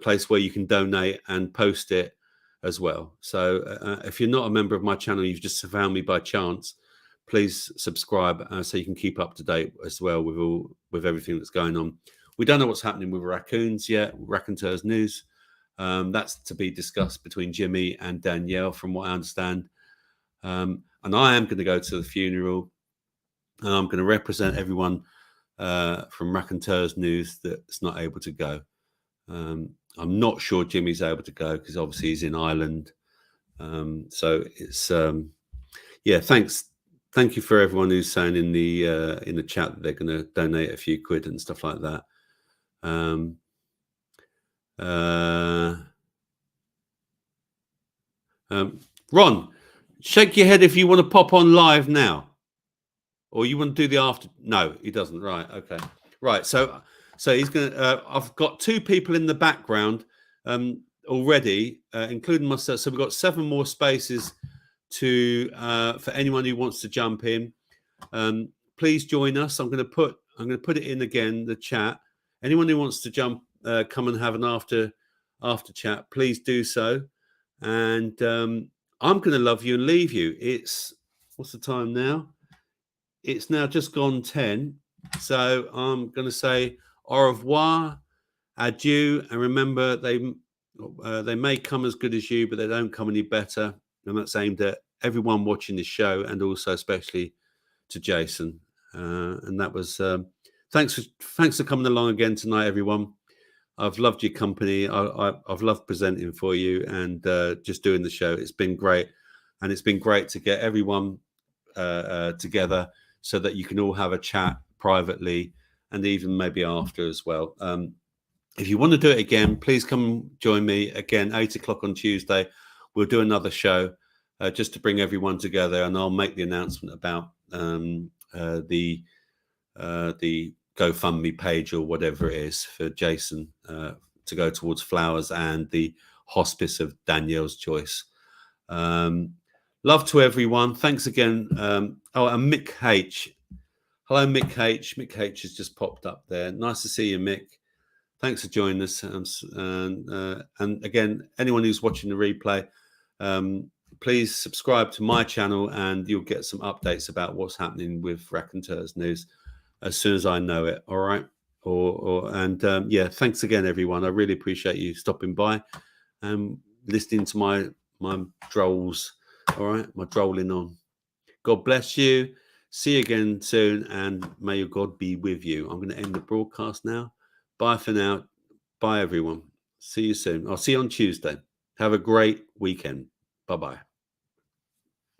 place where you can donate and post it as well. So if you're not a member of my channel, you've just found me by chance, please subscribe so you can keep up to date as well with everything that's going on. We don't know what's happening with raccoons yet, Raconteurs News. That's to be discussed between Jimmy and Danielle, from what I understand. And I am going to go to the funeral, and I'm going to represent everyone from Raconteurs News that's not able to go. I'm not sure Jimmy's able to go because obviously he's in Ireland. So it's thank you for everyone who's saying in the chat that they're going to donate a few quid and stuff like that. Ron, shake your head if you want to pop on live now, or you want to do the after. No, he doesn't. Right. Okay. Right. So he's going to, I've got 2 people in the background already, including myself. So we've got 7 more spaces for anyone who wants to jump in. Please join us. I'm going to put it in again, the chat. Anyone who wants to come and have an after chat, please do so. And I'm going to love you and leave you. What's the time now? It's now just gone 10. So I'm going to say au revoir, adieu, and remember they may come as good as you, but they don't come any better. And that's aimed at everyone watching this show, and also especially to Jason. And that was thanks for coming along again tonight, everyone. I've loved your company. I've loved presenting for you and just doing the show. It's been great, and it's been great to get everyone together so that you can all have a chat privately and even maybe after as well. If you want to do it again, please come join me again, 8 o'clock on Tuesday. We'll do another show just to bring everyone together, and I'll make the announcement about the GoFundMe page or whatever it is for Jason to go towards flowers and the hospice of Danielle's choice. Love to everyone. Thanks again. And Mick H. Hello, Mick H. Mick H has just popped up there. Nice to see you, Mick. Thanks for joining us. And again, anyone who's watching the replay, please subscribe to my channel and you'll get some updates about what's happening with Raconteurs News as soon as I know it. All right. Thanks again, everyone. I really appreciate you stopping by and listening to my drolls. All right, my drolling on. God bless you. See you again soon, and may your God be with you. I'm going to end the broadcast now. Bye for now. Bye, everyone. See you soon. I'll see you on Tuesday. Have a great weekend. Bye-bye.